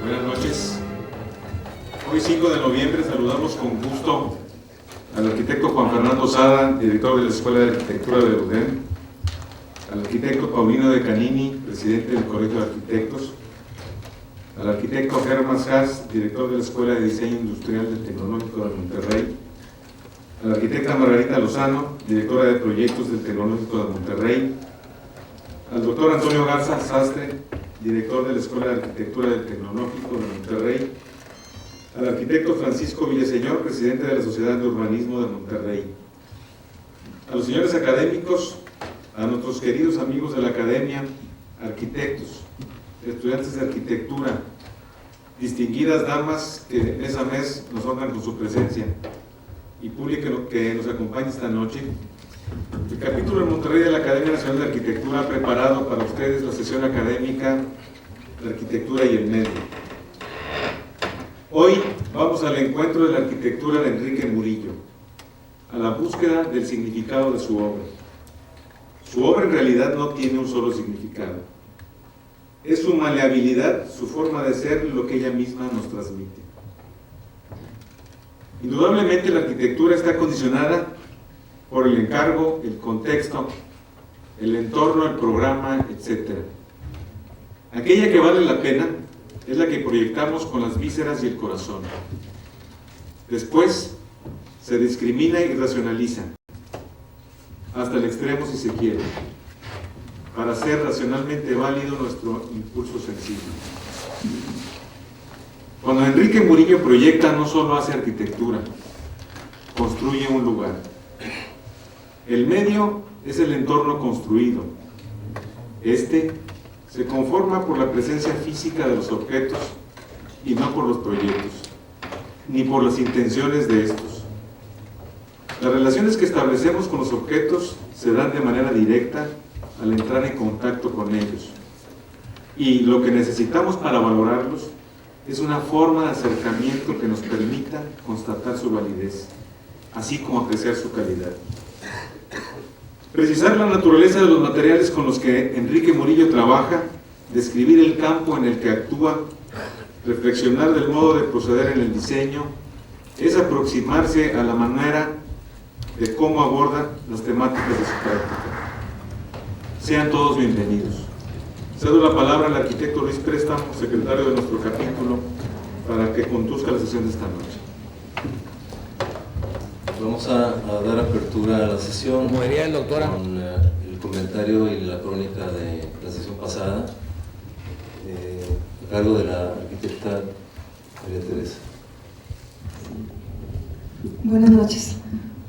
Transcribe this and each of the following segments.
Buenas noches. Hoy 5 de noviembre saludamos con gusto al arquitecto Juan Fernando Sada, director de la Escuela de Arquitectura de UDEM, al arquitecto Paulino de Canini, presidente del Colegio de Arquitectos, al arquitecto Germán Haas, director de la Escuela de Diseño Industrial del Tecnológico de Monterrey, a la arquitecta Margarita Lozano, directora de Proyectos del Tecnológico de Monterrey, al doctor Antonio Garza Sastre, director de la Escuela de Arquitectura del Tecnológico de Monterrey, al arquitecto Francisco Villaseñor, presidente de la Sociedad de Urbanismo de Monterrey, a los señores académicos, a nuestros queridos amigos de la academia, arquitectos, estudiantes de arquitectura, distinguidas damas que mes a mes nos honran con su presencia, y público que nos acompaña esta noche. El capítulo de Monterrey de la Academia Nacional de Arquitectura ha preparado para ustedes la sesión académica de Arquitectura y el Medio. Hoy vamos al encuentro de la arquitectura de Enrique Murillo, a la búsqueda del significado de su obra. Su obra en realidad no tiene un solo significado. Es su maleabilidad, su forma de ser, lo que ella misma nos transmite. Indudablemente la arquitectura está condicionada por el encargo, el contexto, el entorno, el programa, etc. Aquella que vale la pena es la que proyectamos con las vísceras y el corazón. Después se discrimina y racionaliza, hasta el extremo si se quiere, para hacer racionalmente válido nuestro impulso sensible. Cuando Enrique Murillo proyecta, no solo hace arquitectura, construye un lugar. El medio es el entorno construido. Este se conforma por la presencia física de los objetos y no por los proyectos, ni por las intenciones de estos. Las relaciones que establecemos con los objetos se dan de manera directa al entrar en contacto con ellos. Y lo que necesitamos para valorarlos es una forma de acercamiento que nos permita constatar su validez, así como apreciar su calidad. Precisar la naturaleza de los materiales con los que Enrique Murillo trabaja, describir el campo en el que actúa, reflexionar del modo de proceder en el diseño, es aproximarse a la manera de cómo aborda las temáticas de su práctica. Sean todos bienvenidos. Cedo la palabra al arquitecto Luis Préstamo, secretario de nuestro capítulo, para que conduzca la sesión de esta noche. Vamos a dar apertura a la sesión con el comentario y la crónica de la sesión pasada, a cargo de la arquitecta María Teresa. Buenas noches.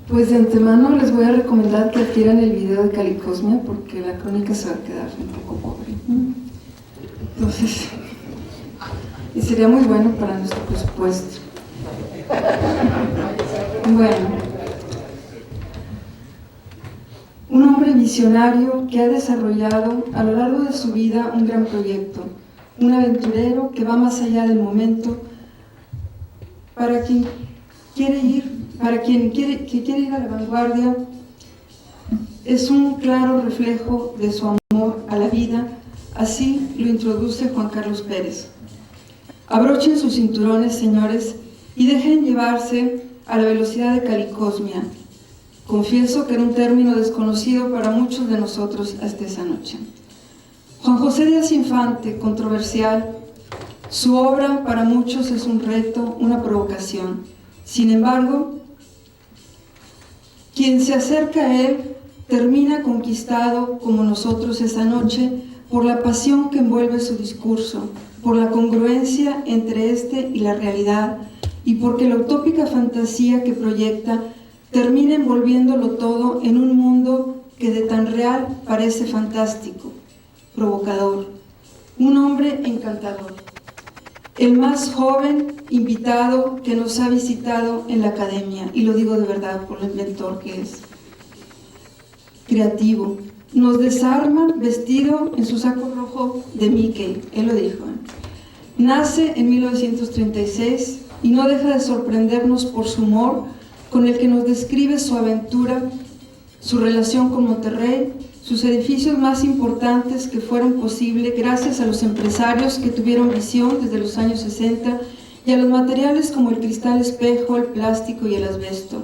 Pues de antemano les voy a recomendar que adquieran el video de Calicosmia porque la crónica se va a quedar un poco pobre. Entonces, y sería muy bueno para nuestro presupuesto. Bueno, un hombre visionario que ha desarrollado a lo largo de su vida un gran proyecto, un aventurero que va más allá del momento para quien quiere ir a la vanguardia. Es un claro reflejo de su amor a la vida, así lo introduce Juan Carlos Pérez. Abrochen sus cinturones, señores, y dejen llevarse a la velocidad de Calicosmia. Confieso que era un término desconocido para muchos de nosotros hasta esa noche. Juan José Díaz Infante, controversial, su obra para muchos es un reto, una provocación. Sin embargo, quien se acerca a él termina conquistado, como nosotros esa noche, por la pasión que envuelve su discurso, por la congruencia entre este y la realidad, y porque la utópica fantasía que proyecta termina envolviéndolo todo en un mundo que de tan real parece fantástico, provocador, un hombre encantador, el más joven invitado que nos ha visitado en la academia, y lo digo de verdad por el inventor que es, creativo, nos desarma vestido en su saco rojo de Mickey, él lo dijo. Nace en 1936 y no deja de sorprendernos por su humor con el que nos describe su aventura, su relación con Monterrey, sus edificios más importantes que fueron posibles gracias a los empresarios que tuvieron visión desde los años 60 y a los materiales como el cristal espejo, el plástico y el asbesto.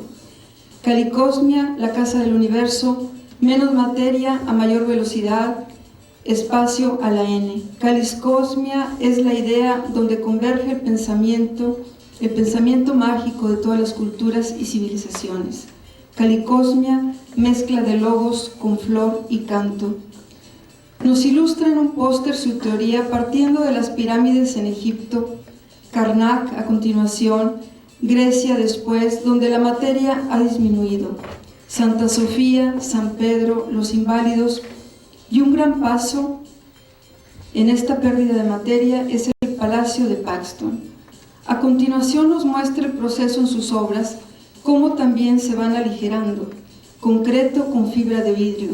Calicosmia, la casa del universo, menos materia a mayor velocidad, espacio a la n. Calicosmia es la idea donde converge el pensamiento mágico de todas las culturas y civilizaciones. Calicosmia, mezcla de logos con flor y canto. Nos ilustra en un póster su teoría partiendo de las pirámides en Egipto, Karnak a continuación, Grecia después, donde la materia ha disminuido, Santa Sofía, San Pedro, los Inválidos, y un gran paso en esta pérdida de materia es el Palacio de Paxton. A continuación nos muestra el proceso en sus obras, cómo también se van aligerando, concreto con fibra de vidrio,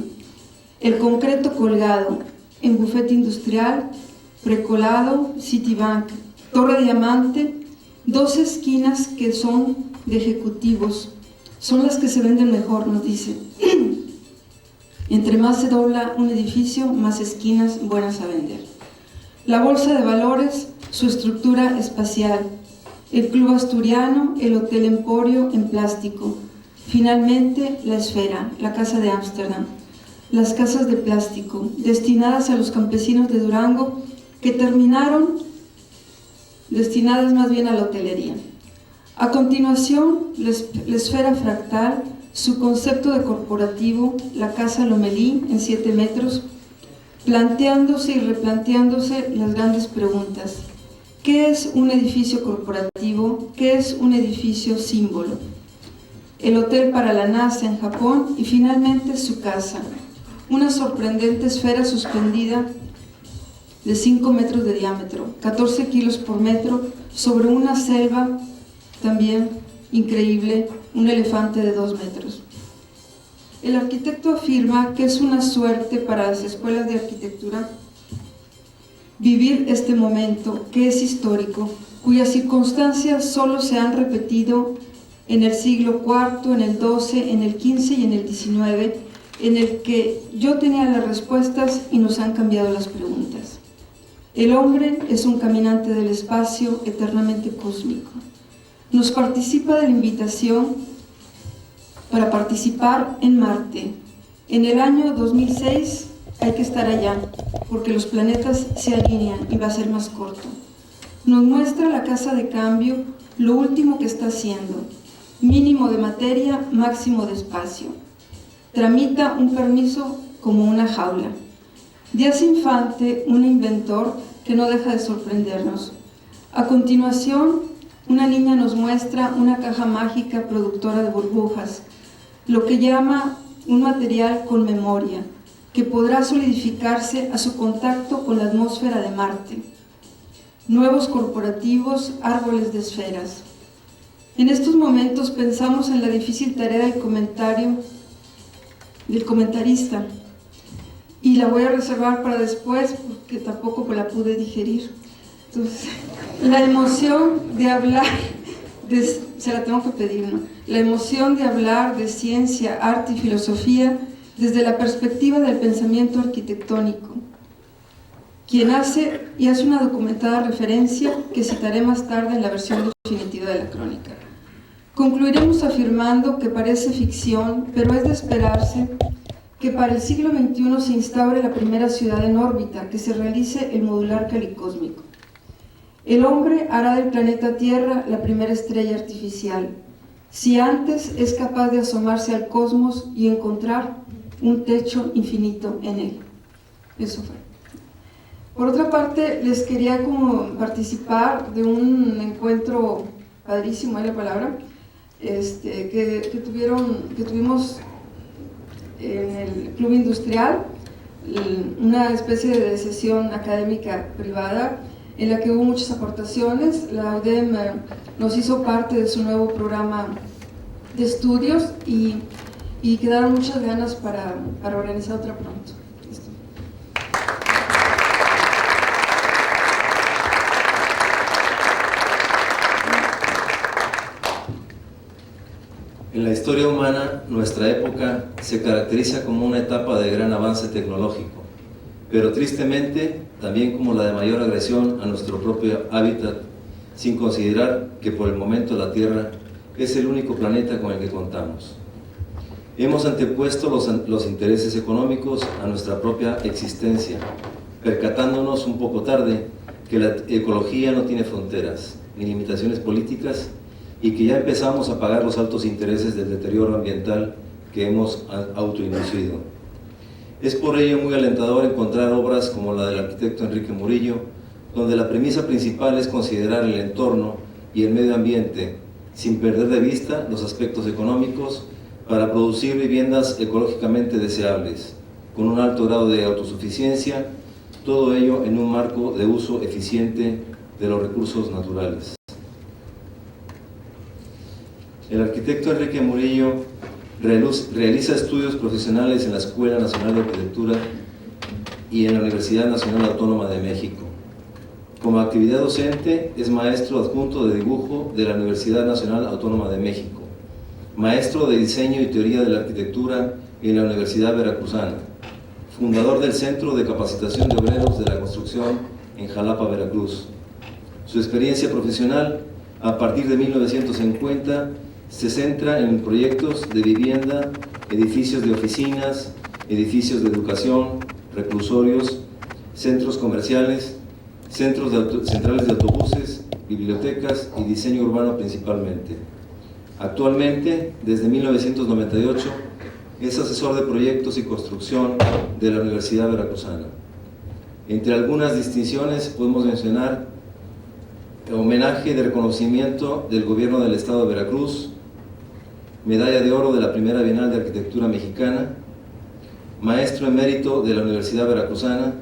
el concreto colgado en bufete industrial, precolado, Citibank, torre diamante, 2 esquinas que son de ejecutivos, son las que se venden mejor, nos dice. Entre más se dobla un edificio, más esquinas buenas a vender. La bolsa de valores, su estructura espacial, el Club Asturiano, el Hotel Emporio en plástico, finalmente la Esfera, la Casa de Ámsterdam, las casas de plástico, destinadas a los campesinos de Durango, que terminaron destinadas más bien a la hotelería. A continuación, la Esfera Fractal, su concepto de corporativo, la Casa Lomelí en 7 metros, planteándose y replanteándose las grandes preguntas. ¿Qué es un edificio corporativo? ¿Qué es un edificio símbolo? El hotel para la NASA en Japón y finalmente su casa, una sorprendente esfera suspendida de 5 metros de diámetro, 14 kilos por metro, sobre una selva también increíble, un elefante de 2 metros. El arquitecto afirma que es una suerte para las escuelas de arquitectura vivir este momento que es histórico, cuyas circunstancias solo se han repetido en el siglo IV, en el XII, en el XV y en el XIX, en el que yo tenía las respuestas y nos han cambiado las preguntas. El hombre es un caminante del espacio eternamente cósmico. Nos participa de la invitación para participar en Marte. En el año 2006 hay que estar allá, porque los planetas se alinean y va a ser más corto. Nos muestra la casa de cambio, lo último que está haciendo. Mínimo de materia, máximo de espacio. Tramita un permiso como una jaula. Díaz Infante, un inventor que no deja de sorprendernos. A continuación, una niña nos muestra una caja mágica productora de burbujas, lo que llama un material con memoria, que podrá solidificarse a su contacto con la atmósfera de Marte. Nuevos corporativos, árboles de esferas. En estos momentos pensamos en la difícil tarea del comentarista, y la voy a reservar para después porque tampoco la pude digerir. Entonces, la emoción de hablar, se la tengo que pedir, ¿no? La emoción de hablar de ciencia, arte y filosofía desde la perspectiva del pensamiento arquitectónico, quien hace una documentada referencia que citaré más tarde en la versión definitiva de la crónica. Concluiremos afirmando que parece ficción, pero es de esperarse que para el siglo XXI se instaure la primera ciudad en órbita, que se realice el modular calicósmico. El hombre hará del planeta Tierra la primera estrella artificial, si antes es capaz de asomarse al cosmos y encontrar un techo infinito en él. Eso fue. Por otra parte, les quería participar de un encuentro padrísimo, ¿hay la palabra? Que tuvimos en el Club Industrial, una especie de sesión académica privada en la que hubo muchas aportaciones. La UDEM nos hizo parte de su nuevo programa de estudios y quedaron muchas ganas para organizar otra pronto. En la historia humana, nuestra época se caracteriza como una etapa de gran avance tecnológico, pero tristemente también como la de mayor agresión a nuestro propio hábitat, sin considerar que por el momento la Tierra es el único planeta con el que contamos. Hemos antepuesto los intereses económicos a nuestra propia existencia, percatándonos un poco tarde que la ecología no tiene fronteras ni limitaciones políticas y que ya empezamos a pagar los altos intereses del deterioro ambiental que hemos autoinducido. Es por ello muy alentador encontrar obras como la del arquitecto Enrique Murillo, donde la premisa principal es considerar el entorno y el medio ambiente, sin perder de vista los aspectos económicos, para producir viviendas ecológicamente deseables, con un alto grado de autosuficiencia, todo ello en un marco de uso eficiente de los recursos naturales. El arquitecto Enrique Murillo realiza estudios profesionales en la Escuela Nacional de Arquitectura y en la Universidad Nacional Autónoma de México. Como actividad docente es maestro adjunto de dibujo de la Universidad Nacional Autónoma de México, maestro de diseño y teoría de la arquitectura en la Universidad Veracruzana, fundador del Centro de Capacitación de Obreros de la Construcción en Jalapa, Veracruz. Su experiencia profesional, a partir de 1950, se centra en proyectos de vivienda, edificios de oficinas, edificios de educación, reclusorios, centros comerciales, centrales de autobuses, bibliotecas y diseño urbano principalmente. Actualmente, desde 1998, es asesor de proyectos y construcción de la Universidad Veracruzana. Entre algunas distinciones podemos mencionar homenaje de reconocimiento del Gobierno del Estado de Veracruz, medalla de oro de la Primera Bienal de Arquitectura Mexicana, maestro emérito de la Universidad Veracruzana,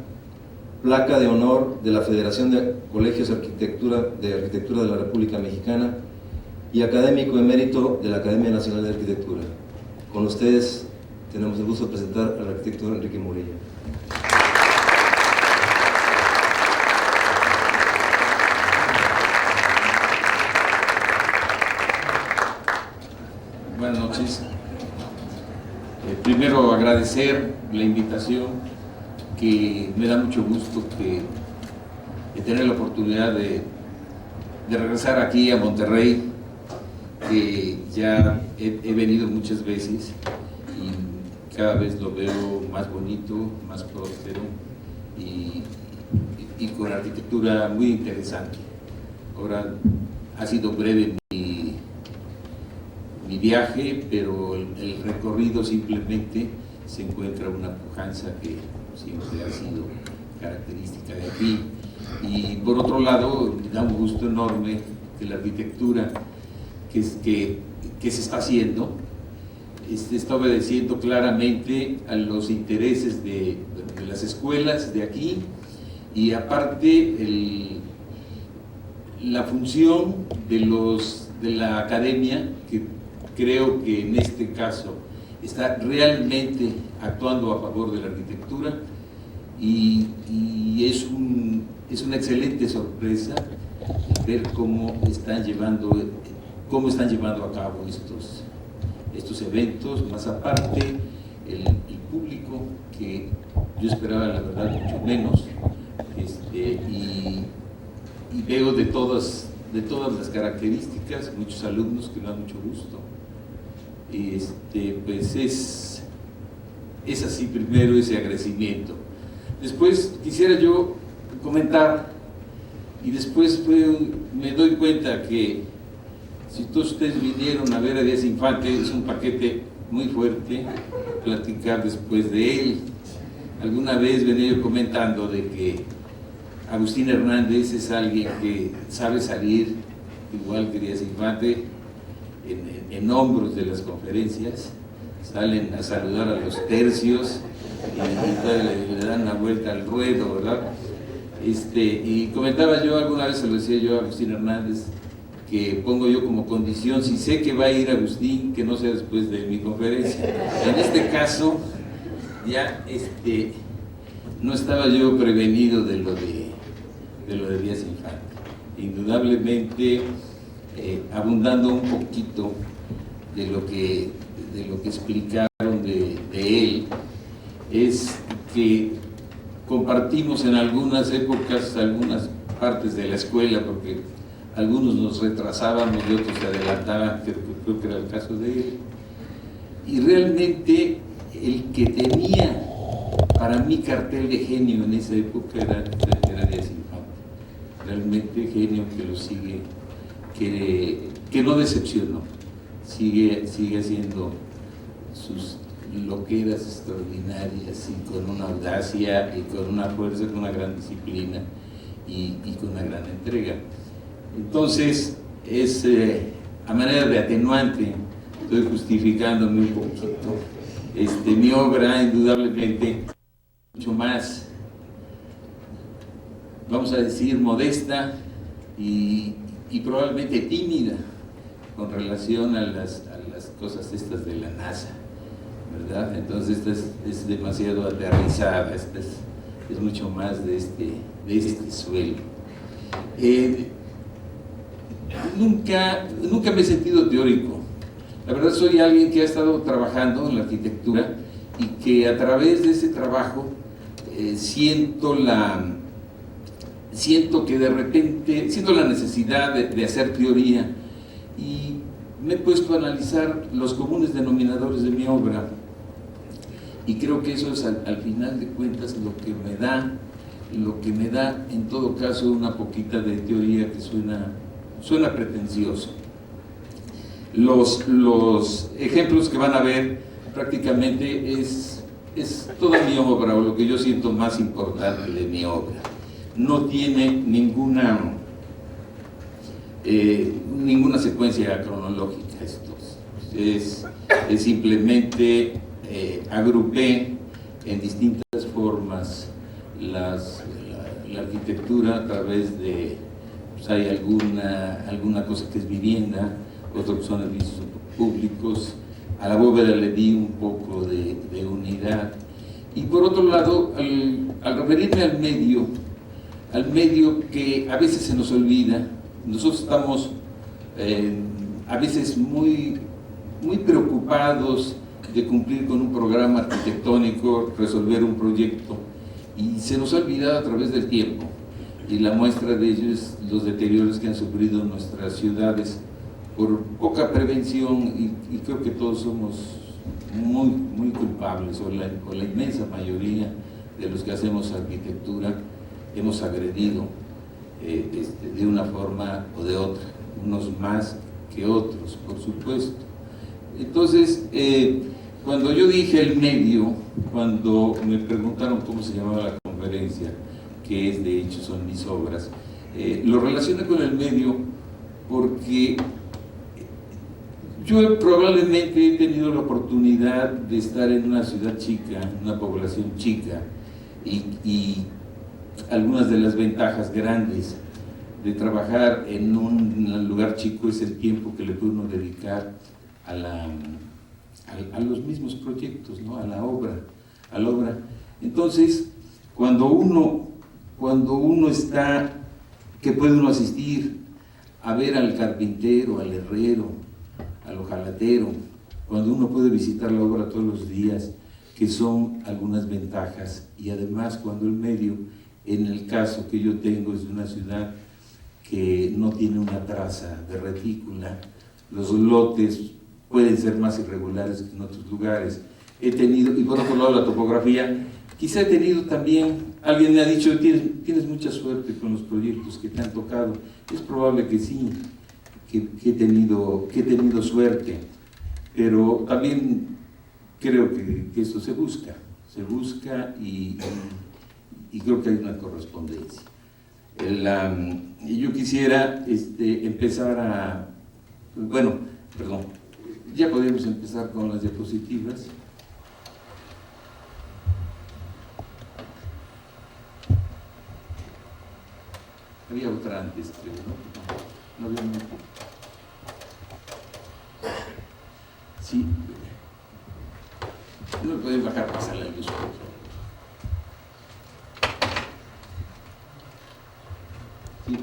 placa de honor de la Federación de Colegios de Arquitectura de la República Mexicana y académico emérito de la Academia Nacional de Arquitectura. Con ustedes tenemos el gusto de presentar al arquitecto Enrique Murillo. Buenas noches. Primero agradecer la invitación, que me da mucho gusto de tener la oportunidad de regresar aquí a Monterrey, que ya he venido muchas veces y cada vez lo veo más bonito, más próspero y con arquitectura muy interesante. Ahora ha sido breve mi viaje, pero el recorrido simplemente se encuentra una pujanza que siempre ha sido característica de aquí. Y por otro lado, me da un gusto enorme que la arquitectura que se está haciendo está obedeciendo claramente a los intereses de las escuelas de aquí, y aparte la función de la academia, que creo que en este caso está realmente actuando a favor de la arquitectura, y es una excelente sorpresa ver cómo están llevando a cabo estos eventos, más aparte el público, que yo esperaba la verdad mucho menos, y veo de todas las características, muchos alumnos que me dan mucho gusto. Pues es así primero ese agradecimiento. Después quisiera yo comentar, y después me doy cuenta que si todos ustedes vinieron a ver a Díaz Infante, es un paquete muy fuerte platicar después de él. Alguna vez venía yo comentando de que Agustín Hernández es alguien que sabe salir, igual que Díaz Infante, en hombros de las conferencias, salen a saludar a los tercios y le dan una vuelta al ruedo, ¿verdad? Y comentaba yo, alguna vez se lo decía yo a Agustín Hernández, que pongo yo como condición, si sé que va a ir Agustín, que no sea después de mi conferencia. En este caso, ya no estaba yo prevenido de lo de Díaz Infante. Indudablemente, abundando un poquito de lo que explicaron de él, es que compartimos en algunas épocas algunas partes de la escuela, porque algunos nos retrasábamos y otros se adelantaban, creo que era el caso de él. Y realmente el que tenía para mí cartel de genio en esa época era Díaz Infante. Realmente genio que lo sigue, que no decepcionó, sigue haciendo sus loqueras extraordinarias y con una audacia y con una fuerza, con una gran disciplina y con una gran entrega. Entonces, es a manera de atenuante, estoy justificándome un poquito, mi obra indudablemente mucho más, vamos a decir, modesta y probablemente tímida con relación a las cosas estas de la NASA, ¿verdad? Entonces esta es demasiado aterrizada, esta es mucho más de este suelo. Nunca me he sentido teórico. La verdad, soy alguien que ha estado trabajando en la arquitectura y que a través de ese trabajo siento que de repente, siento la necesidad de hacer teoría, y me he puesto a analizar los comunes denominadores de mi obra, y creo que eso es al final de cuentas lo que me da en todo caso una poquita de teoría que suena pretencioso. Los ejemplos que van a ver prácticamente es toda mi obra, o lo que yo siento más importante de mi obra. No tiene ninguna secuencia cronológica. Es simplemente agrupé en distintas formas la arquitectura a través de, pues hay alguna cosa que es vivienda, otro que son edificios públicos. A la bóveda le di un poco de unidad, y por otro lado, al referirme al medio que a veces se nos olvida, nosotros estamos a veces muy preocupados de cumplir con un programa arquitectónico, resolver un proyecto, y se nos ha olvidado a través del tiempo, y la muestra de ello es los deterioros que han sufrido nuestras ciudades por poca prevención, y creo que todos somos muy culpables, o la inmensa mayoría de los que hacemos arquitectura hemos agredido de una forma o de otra, unos más que otros, por supuesto. Entonces, cuando yo dije el medio, cuando me preguntaron cómo se llamaba la conferencia, que es de hecho son mis obras, lo relacioné con el medio porque yo probablemente he tenido la oportunidad de estar en una ciudad chica, en una población chica, y algunas de las ventajas grandes de trabajar en un lugar chico es el tiempo que le puede uno dedicar a los mismos proyectos, ¿no? a la obra. Entonces, cuando uno está, que puede uno asistir a ver al carpintero, al herrero, al hojalatero, cuando uno puede visitar la obra todos los días, que son algunas ventajas, y además cuando el medio, en el caso que yo tengo, es de una ciudad que no tiene una traza de retícula, los lotes pueden ser más irregulares que en otros lugares. He tenido, y por otro lado la topografía, quizá he tenido también, alguien me ha dicho, tienes mucha suerte con los proyectos que te han tocado. Es probable que sí, que he tenido suerte, pero también creo que esto se busca y creo que hay una correspondencia. Yo quisiera empezar ya podemos empezar con las diapositivas. Había otra antes, creo, ¿no? No había una. Sí. No me pueden bajar, pasar la luz. Sí.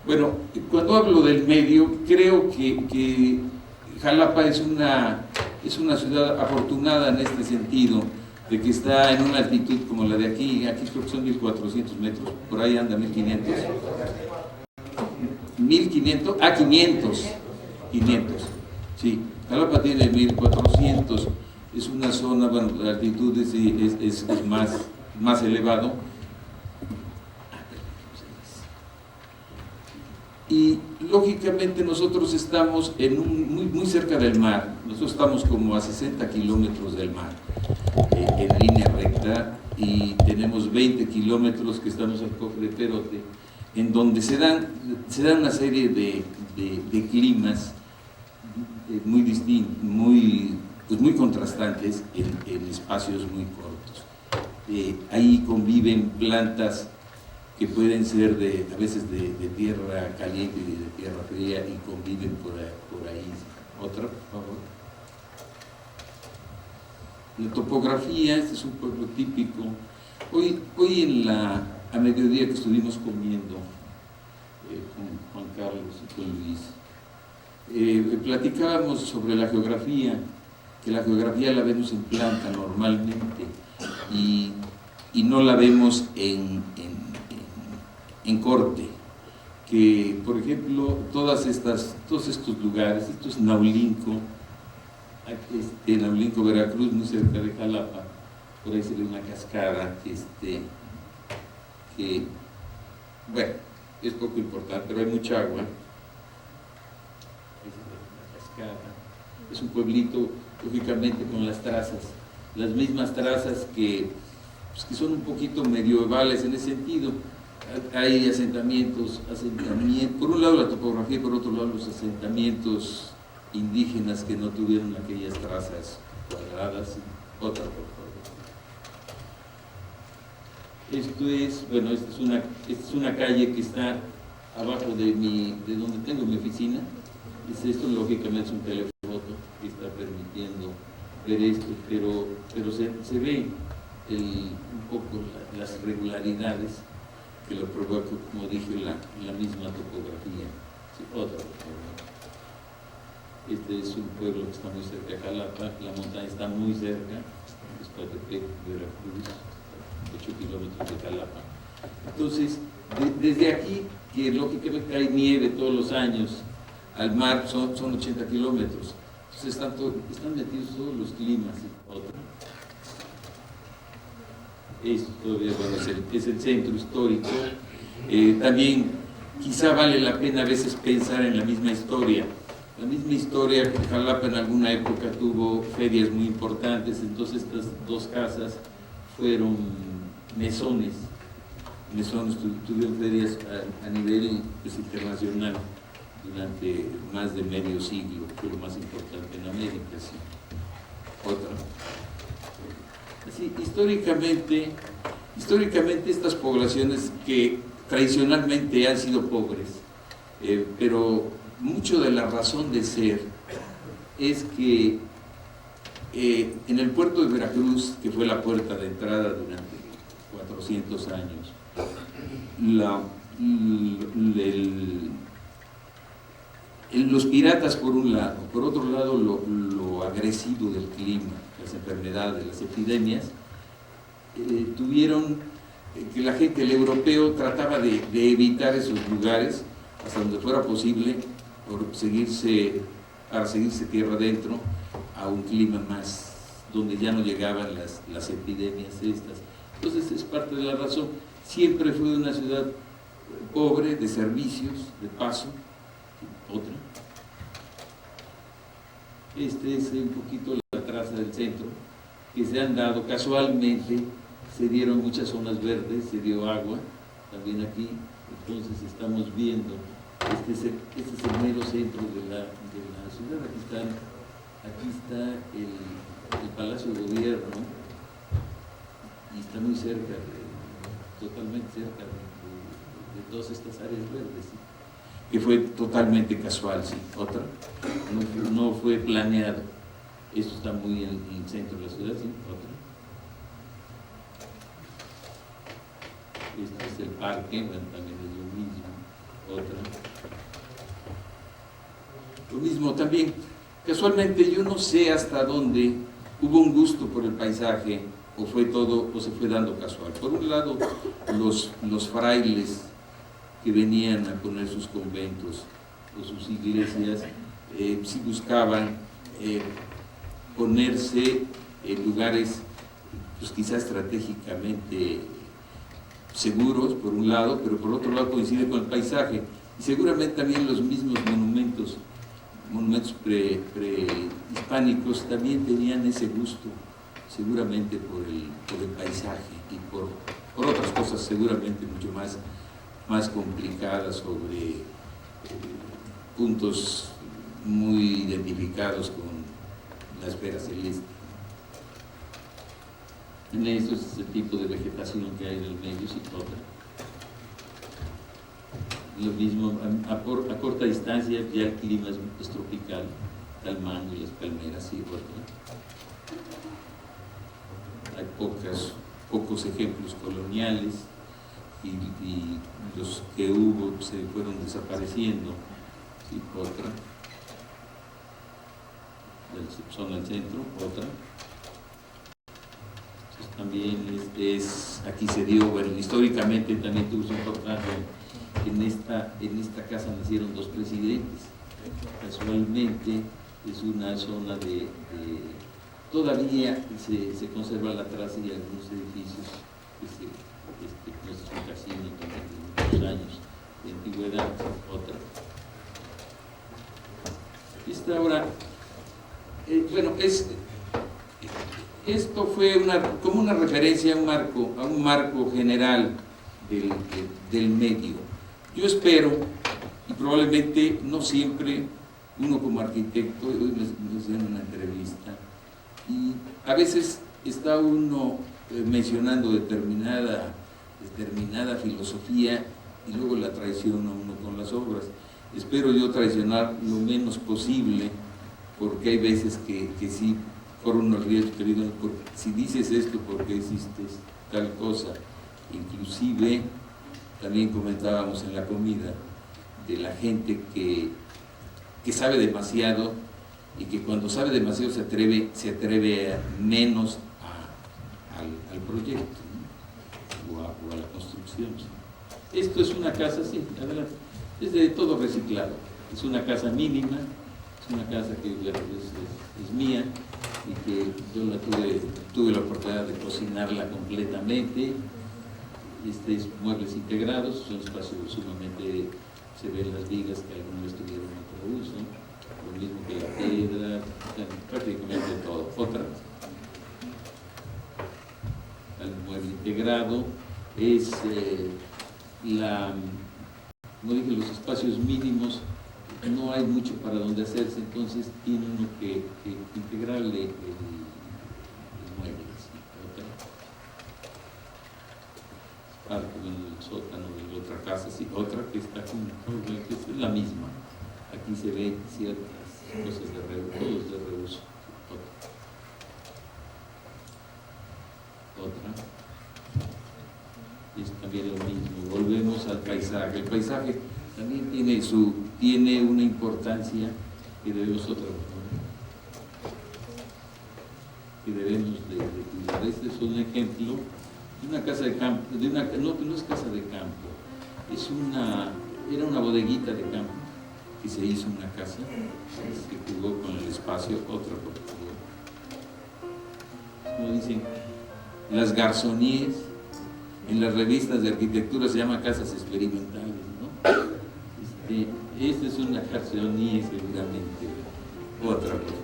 Bueno, cuando hablo del medio, creo que Jalapa es una ciudad afortunada en este sentido, de que está en una altitud como la de aquí creo que son 1400 metros, por ahí anda 1500. 1500, 500, sí, Jalapa tiene 1400, es una zona, bueno, la altitud es más elevado. Y lógicamente nosotros estamos muy cerca del mar, nosotros estamos como a 60 kilómetros del mar, en línea recta, y tenemos 20 kilómetros que estamos al Cofre de Perote, en donde se dan una serie de climas muy distintos, muy contrastantes en espacios muy cortos. Ahí conviven plantas que pueden ser a veces de tierra caliente y de tierra fría, y conviven por ahí. Otra, por favor. La topografía, este es un pueblo típico. Hoy a mediodía que estuvimos comiendo con Juan Carlos y con Luis, platicábamos sobre la geografía, que la geografía la vemos en planta normalmente, y no la vemos en corte, que por ejemplo todos estos lugares, esto es Naulinco, Naulinco, Veracruz, muy cerca de Jalapa, por ahí se ve una cascada, que bueno, es poco importante, pero hay mucha agua. Ahí se ve una cascada, es un pueblito lógicamente con las trazas, las mismas trazas que son un poquito medievales en ese sentido. Hay asentamientos, por un lado la topografía y por otro lado los asentamientos indígenas que no tuvieron aquellas trazas cuadradas. Otra, por favor. Esta es una calle que está abajo de donde tengo mi oficina. Esto lógicamente es un telefoto que está permitiendo ver esto, pero se ve un poco las irregularidades que lo provoca, como dije, la misma topografía. Sí, otra, por favor. Este es un pueblo que está muy cerca de Jalapa, la montaña está muy cerca, es Coatepec, Veracruz, 8 kilómetros de Jalapa. Entonces, desde aquí, que lógicamente hay nieve todos los años, al mar son 80 kilómetros. Entonces están metidos todos los climas. Otra. Esto todavía es el centro histórico. También quizá vale la pena a veces pensar en la misma historia. La misma historia que Jalapa en alguna época tuvo ferias muy importantes, entonces estas dos casas fueron mesones. Tuvieron ferias a nivel internacional durante más de medio siglo, fue lo más importante en América. Sí. Otra. Así, históricamente estas poblaciones que tradicionalmente han sido pobres, pero mucho de la razón de ser es que en el puerto de Veracruz, que fue la puerta de entrada durante 400 años, los piratas por un lado, por otro lado lo agresivo del clima, las enfermedades, las epidemias, tuvieron que la gente, el europeo, trataba de evitar esos lugares hasta donde fuera posible para seguirse tierra adentro a un clima más donde ya no llegaban las epidemias estas. Entonces es parte de la razón. Siempre fue una ciudad pobre de servicios, de paso. Otra. Este es un poquito la traza del centro que se han dado casualmente. Se dieron muchas zonas verdes, se dio agua también aquí. Entonces estamos viendo, este es el mero centro de la ciudad. Aquí está el Palacio de Gobierno y está muy cerca, totalmente cerca de todas estas áreas verdes, ¿sí? Que fue totalmente casual. ¿Sí? Otra, no fue planeado. Esto está muy en el centro de la ciudad. ¿Sí? Otra. Este es el parque, bueno, también es lo mismo. Otra. Lo mismo también, Casualmente yo no sé hasta dónde hubo un gusto por el paisaje o fue todo o se fue dando casual. Por un lado, los frailes que venían a poner sus conventos o sus iglesias sí buscaban ponerse en lugares pues quizás estratégicamente seguros por un lado, pero por otro lado coincide con el paisaje y seguramente también los mismos monumentos prehispánicos también tenían ese gusto, seguramente por el paisaje y por otras cosas seguramente mucho más complicadas sobre puntos muy identificados con la esfera celeste. En esto es el tipo de vegetación que hay en el medio, sin otra. Lo mismo, a corta distancia ya el clima es tropical, el mango y las palmeras y otra. Hay pocos ejemplos coloniales y los que hubo se fueron desapareciendo, sí, otra. Zona del centro, otra. Entonces, también aquí se dio, bueno, históricamente también tuvo su importancia. En esta casa nacieron 2 presidentes. Casualmente es una zona todavía se conserva la traza y algunos edificios no es un casino también de muchos años de antigüedad, otra. Esta ahora, bueno, esto fue como una referencia a un marco general del medio. Yo espero, y probablemente no siempre, uno como arquitecto, hoy me decía en una entrevista, y a veces está uno mencionando determinada filosofía y luego la traiciona uno con las obras. Espero yo traicionar lo menos posible, porque hay veces que sí corren unos riesgos que digan, si dices esto, ¿por qué hiciste tal cosa? Inclusive, también comentábamos en la comida, de la gente que sabe demasiado y que cuando sabe demasiado se atreve menos al proyecto, ¿no? o a la construcción. ¿Sí? Esto es una casa, sí, adelante, es de todo reciclado, es una casa mínima, es una casa que es mía y que yo tuve la oportunidad de cocinarla completamente. Es muebles integrados, son espacios sumamente, se ven las vigas que alguna vez tuvieron otro uso, lo mismo que la piedra, prácticamente todo. Otra, el mueble integrado es como dije, los espacios mínimos, no hay mucho para donde hacerse, entonces tiene uno que integrarle el mueble. En el sótano de otra casa, sí, otra que está que es la misma. Aquí se ven ciertas cosas de reuso, todos de reuso. Otra. Y es también lo mismo. Volvemos al paisaje. El paisaje también tiene una importancia que debemos de cuidar. Este es un ejemplo de una casa de campo, no es casa de campo, era una bodeguita de campo que se hizo una casa, que jugó con el espacio, otra por favor. Como dicen, las garzoníes, en las revistas de arquitectura se llaman casas experimentales, ¿no? Esta es una garzonía seguramente, otra por favor.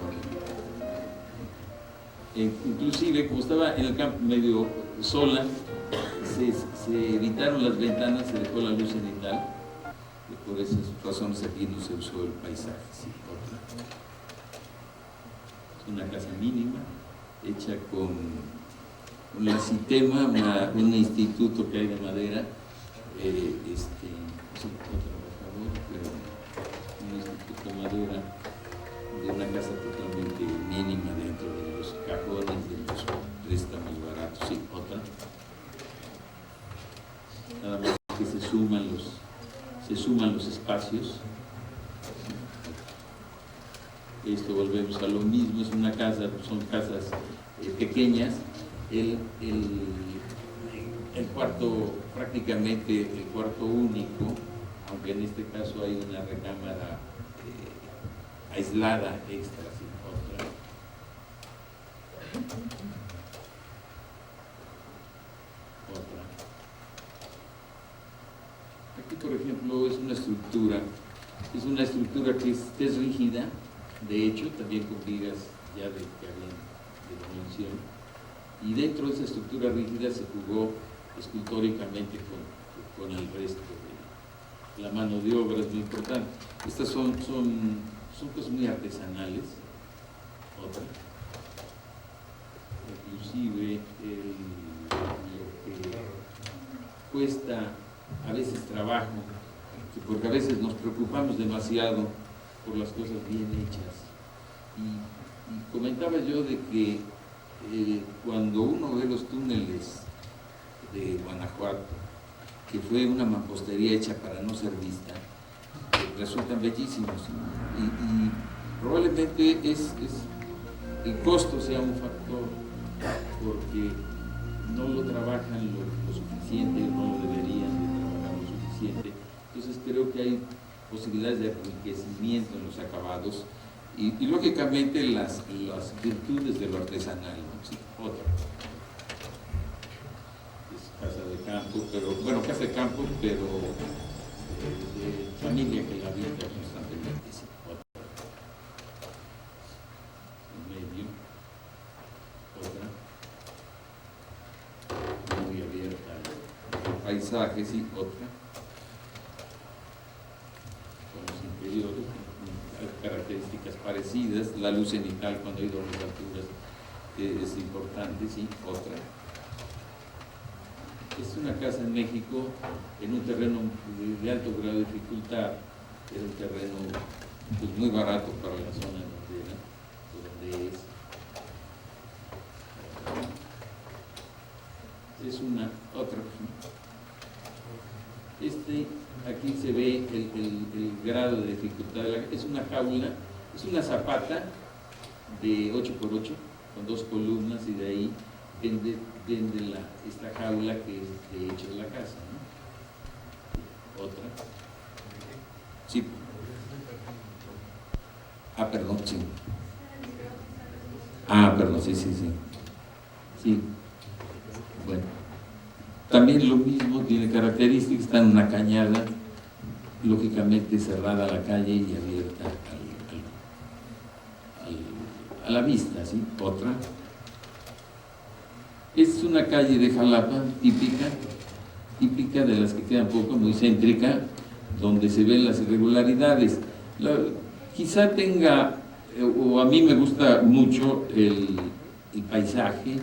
Inclusive, como estaba en el campo medio sola, se evitaron las ventanas, se dejó la luz cenital, y por esas razones aquí no se usó el paisaje. Sí, otra. Es una casa mínima, hecha con la Citema, un instituto que hay de madera, otra por favor, un instituto de madera de una casa totalmente mínima dentro de los cajones de los préstamos baratos. Sí, otra. Nada más que se suman los espacios. Esto volvemos a lo mismo, es una casa, son casas pequeñas. El cuarto, prácticamente el cuarto único, aunque en este caso hay una recámara aislada extra, ¿sí? Otra. Aquí, por ejemplo, es una estructura que es rígida, de hecho, también con vigas ya de demolición, y dentro de esa estructura rígida se jugó escultóricamente con el resto de la mano de obra, es muy importante. Estas son cosas muy artesanales. Otra. Inclusive lo que cuesta a veces trabajo, porque a veces nos preocupamos demasiado por las cosas bien hechas. Y comentaba yo de que cuando uno ve los túneles de Guanajuato, que fue una mampostería hecha para no ser vista, resultan bellísimos. Y probablemente el costo sea un factor, porque no lo trabajan lo suficiente, no lo deberían de trabajar lo suficiente. Entonces creo que hay posibilidades de enriquecimiento en los acabados y lógicamente las virtudes de lo artesanal, ¿no? Sí, otra. Es casa de campo, casa de campo, pero de familia que la habita constantemente, sí, otra. En medio, otra. Muy abierta al paisaje, sí, otra. Interiores, características parecidas, la luz cenital cuando hay dobles alturas es importante, sí, otra. Es una casa en México en un terreno de alto grado de dificultad, era un terreno pues, muy barato para la zona donde es una otra. Aquí se ve el grado de dificultad de es una jaula, es una zapata de 8x8 con 2 columnas y de ahí vende esta jaula que es de hecho de la casa, ¿no? Otra. Sí. Perdón, sí. Perdón, sí. Sí. Bueno. También lo mismo, tiene características, está en una cañada, lógicamente cerrada a la calle y abierta a la vista, ¿sí? Otra. Es una calle de Jalapa típica de las que quedan poco, muy céntrica, donde se ven las irregularidades. Quizá tenga, o a mí me gusta mucho el paisaje,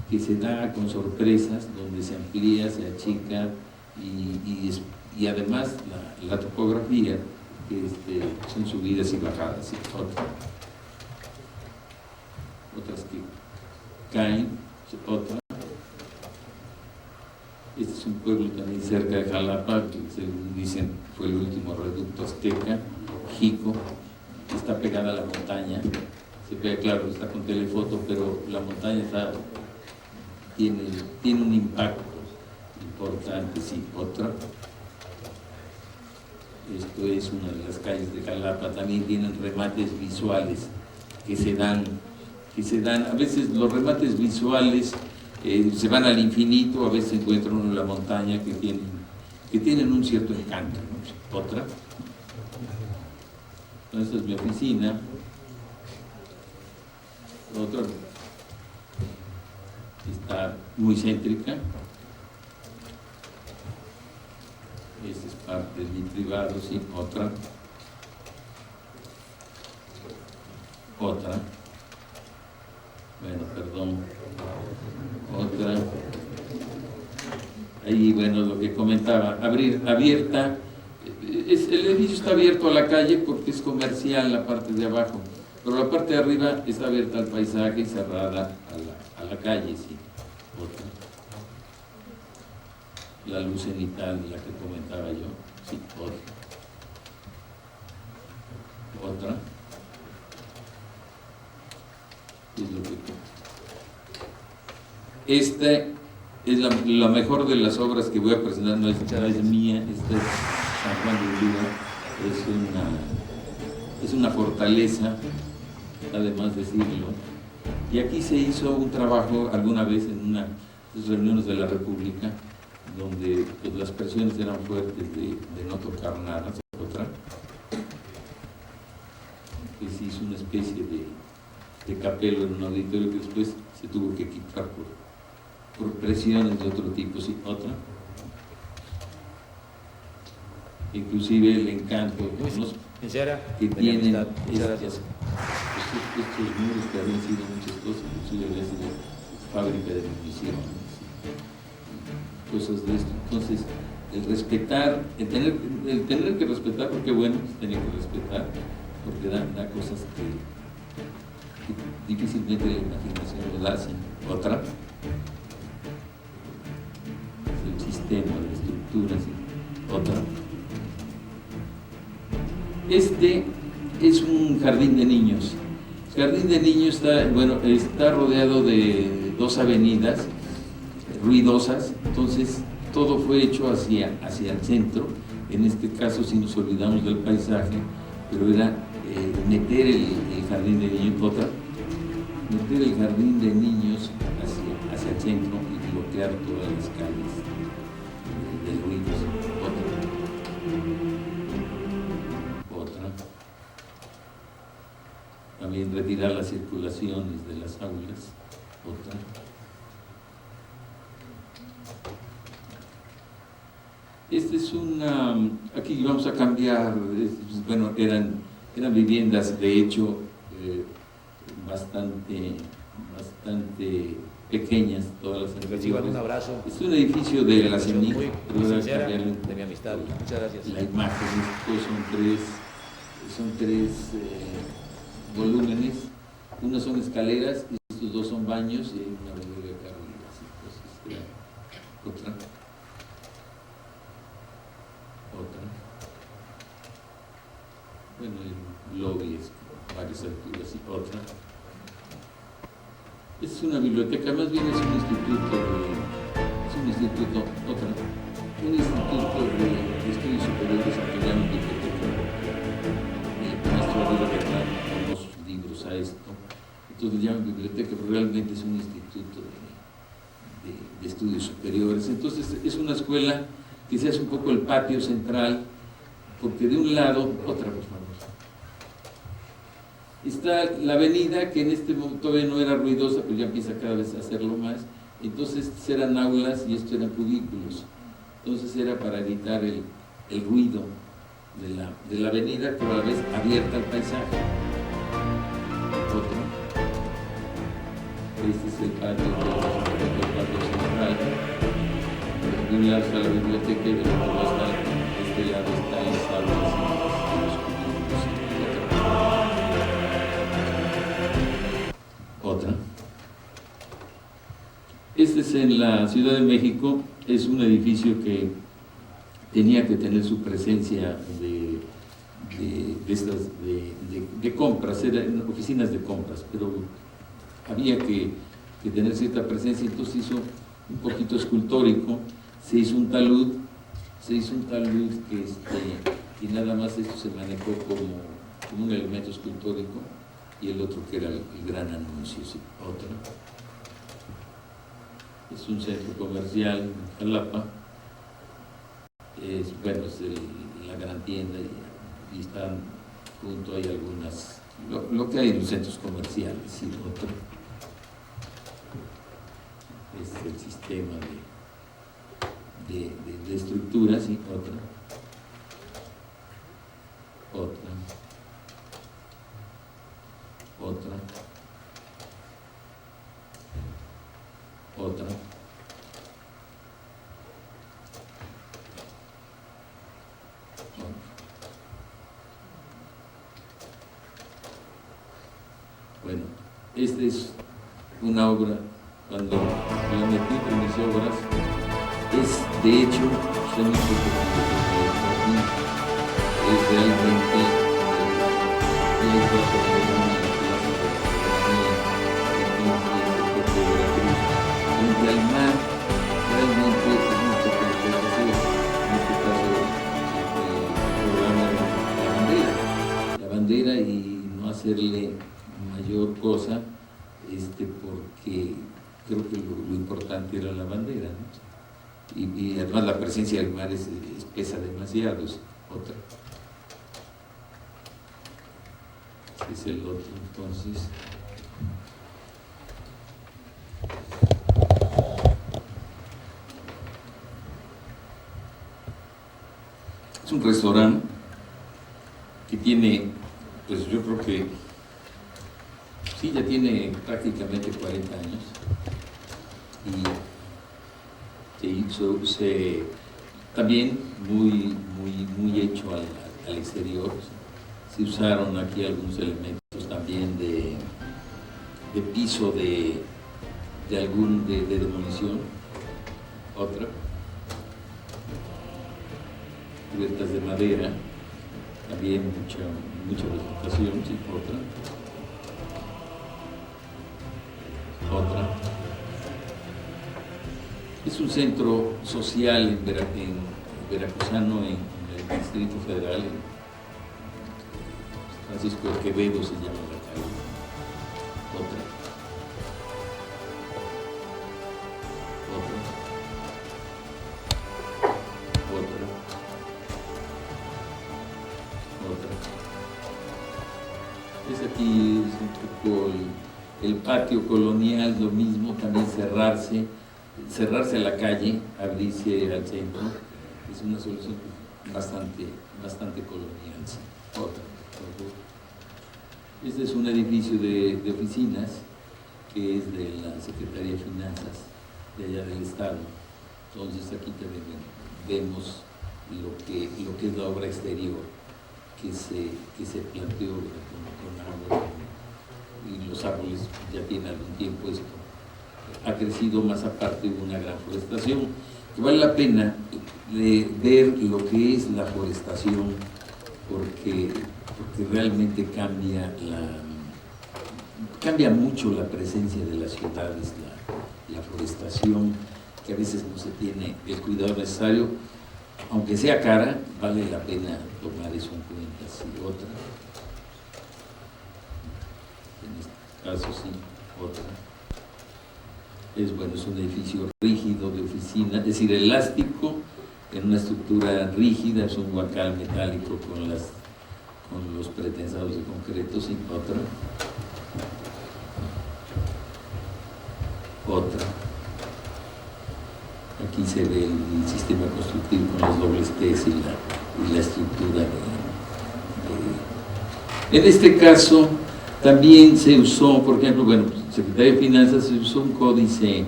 que se da con sorpresas, donde se amplía, se achica y además la topografía, que son subidas y bajadas. ¿Sí? Otras que caen, otra. Este es un pueblo también cerca de Jalapa, que según dicen fue el último reducto azteca, Jico, que está pegada a la montaña. Se ve claro, está con telefoto, pero la montaña tiene un impacto importante, sí. Otra. Esto es una de las calles de Jalapa, también tienen remates visuales que se dan, a veces los remates visuales se van al infinito, a veces encuentra uno en la montaña que tienen un cierto encanto, ¿no? Otra. Esta es mi oficina. Otra. Está muy céntrica. Esta es parte de mi privado, sí. Otra. Bueno, perdón. Otra. Ahí, bueno, lo que comentaba, abierta. El edificio está abierto a la calle porque es comercial la parte de abajo, pero la parte de arriba está abierta al paisaje y cerrada a la calle, sí. Otra. La luz cenital, la que comentaba yo, sí. Otra. Esta es la mejor de las obras que voy a presentar, no es mía, esta es San Juan de Ulúa, es una fortaleza, además de decirlo. Y aquí se hizo un trabajo alguna vez en una reuniones de la República, donde pues, las presiones eran fuertes de no tocar nada, otra. Que se hizo una especie de capelo en un auditorio que después se tuvo que quitar por presiones de otro tipo, sí, otra. Inclusive el encanto que tienen estos muros que habían sido muchas cosas, inclusive había sido fábrica de municiones, cosas de esto. Entonces, el respetar, el tener que respetar, porque bueno, se tenía que respetar, porque da cosas que difícilmente la imaginación lo hacen. Otra, el sistema de estructuras, otra. Este es un jardín de niños. El jardín de niños está rodeado de dos avenidas ruidosas, entonces todo fue hecho hacia el centro. En este caso, si nos olvidamos del paisaje, pero era meter el jardín de niños, meter el jardín de niños hacia el centro y bloquear todas las calles de ruidos. Otra. También retirar las circulaciones de las aulas. Otra. Esta es aquí vamos a cambiar, bueno, eran viviendas de hecho bastante pequeñas, todas las anteriores. Un abrazo. Es un edificio de la CENIC, muy sincera de mi amistad. Muchas gracias. La imagen, estos son tres volúmenes, unos son escaleras y estos dos son baños y hay una bodega acá arriba. Entonces, otra. Bueno, el lobby es varias alturas y otra. Es una biblioteca, más bien es un instituto de estudios superiores que llaman biblioteca. El maestro Aguirre Bernal tomó sus libros a esto, entonces llaman biblioteca, pero realmente es un instituto de estudios superiores. Entonces es una escuela que se hace un poco el patio central, porque de un lado, otra por favor, está la avenida, que en este momento todavía no era ruidosa, pero ya empieza cada vez a hacerlo más. Entonces eran aulas y esto eran cubículos. Entonces era para evitar el ruido de la avenida, pero a la vez abierta al paisaje. Otro. Este es el patio central. De un lado está la biblioteca y del otro lado está, este lado está las aulas y los cubículos. Otra. Este es en la Ciudad de México, es un edificio que tenía que tener su presencia de compras, eran oficinas de compras, pero había que tener cierta presencia, entonces hizo un poquito escultórico, se hizo un talud y nada más esto se manejó como un elemento escultórico, y el otro que era el gran anuncio, ¿sí? Otro. Es un centro comercial en Jalapa, es la gran tienda y están junto, hay algunas, lo que hay en los centros comerciales, ¿sí? Otro. Es el sistema de estructuras, y otra. Bueno, esta es una obra, cuando la metí entre mis obras, es de hecho, es realmente un hacerle mayor cosa, porque creo que lo importante era la bandera, ¿no? Y además la presencia del mar pesa demasiado, es otra. Este es el otro, entonces. Es un restaurante que tiene, pues yo creo que sí, ya tiene prácticamente 40 años y también muy hecho al exterior. Se usaron aquí algunos elementos también de piso de demolición. Otra. Cubiertas de madera, también mucha vegetación, sí, otra. Es un centro social en veracruzano, en el Distrito Federal, en Francisco de Quevedo se llama la calle. Otra. Es aquí es un poco el patio colonial, lo mismo, también cerrarse a la calle, abrirse al centro, es una solución bastante colonial. Sí. Otra. Este es un edificio de oficinas que es de la Secretaría de Finanzas de allá del Estado. Entonces aquí también vemos lo que es la obra exterior que se planteó con árboles, y los árboles ya tienen algún tiempo esto. Ha crecido, más aparte una gran forestación, que vale la pena ver lo que es la forestación, porque realmente cambia mucho la presencia de las ciudades, la forestación, que a veces no se tiene el cuidado necesario. Aunque sea cara, vale la pena tomar eso en cuenta. Sí, otra. En este caso, sí, otra. Es un edificio rígido de oficina, es decir, elástico, en una estructura rígida, es un huacal metálico con los pretensados de concreto. Sí, otra. Aquí se ve el sistema constructivo con los dobles T's y la estructura En este caso también se usó, por ejemplo, Secretaría de Finanzas, se usó un códice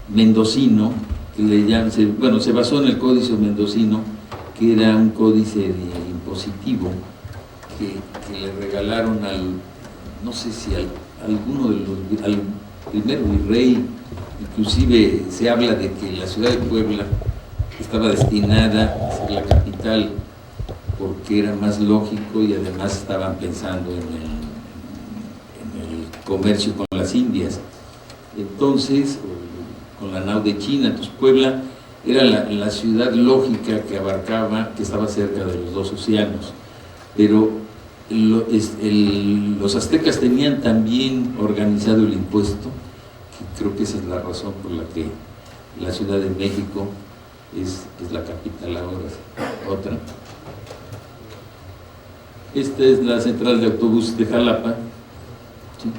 mendocino, que se basó en el códice mendocino, que era un códice impositivo que le regalaron no sé si al primer virrey. Inclusive se habla de que la ciudad de Puebla estaba destinada a ser la capital porque era más lógico, y además estaban pensando en el comercio con las Indias. Entonces, con la nao de China, entonces Puebla era la ciudad lógica que abarcaba, que estaba cerca de los dos océanos. Pero los aztecas tenían también organizado el impuesto. Creo que esa es la razón por la que la Ciudad de México es la capital ahora. Otra. Esta es la central de autobuses de Jalapa. ¿Sí?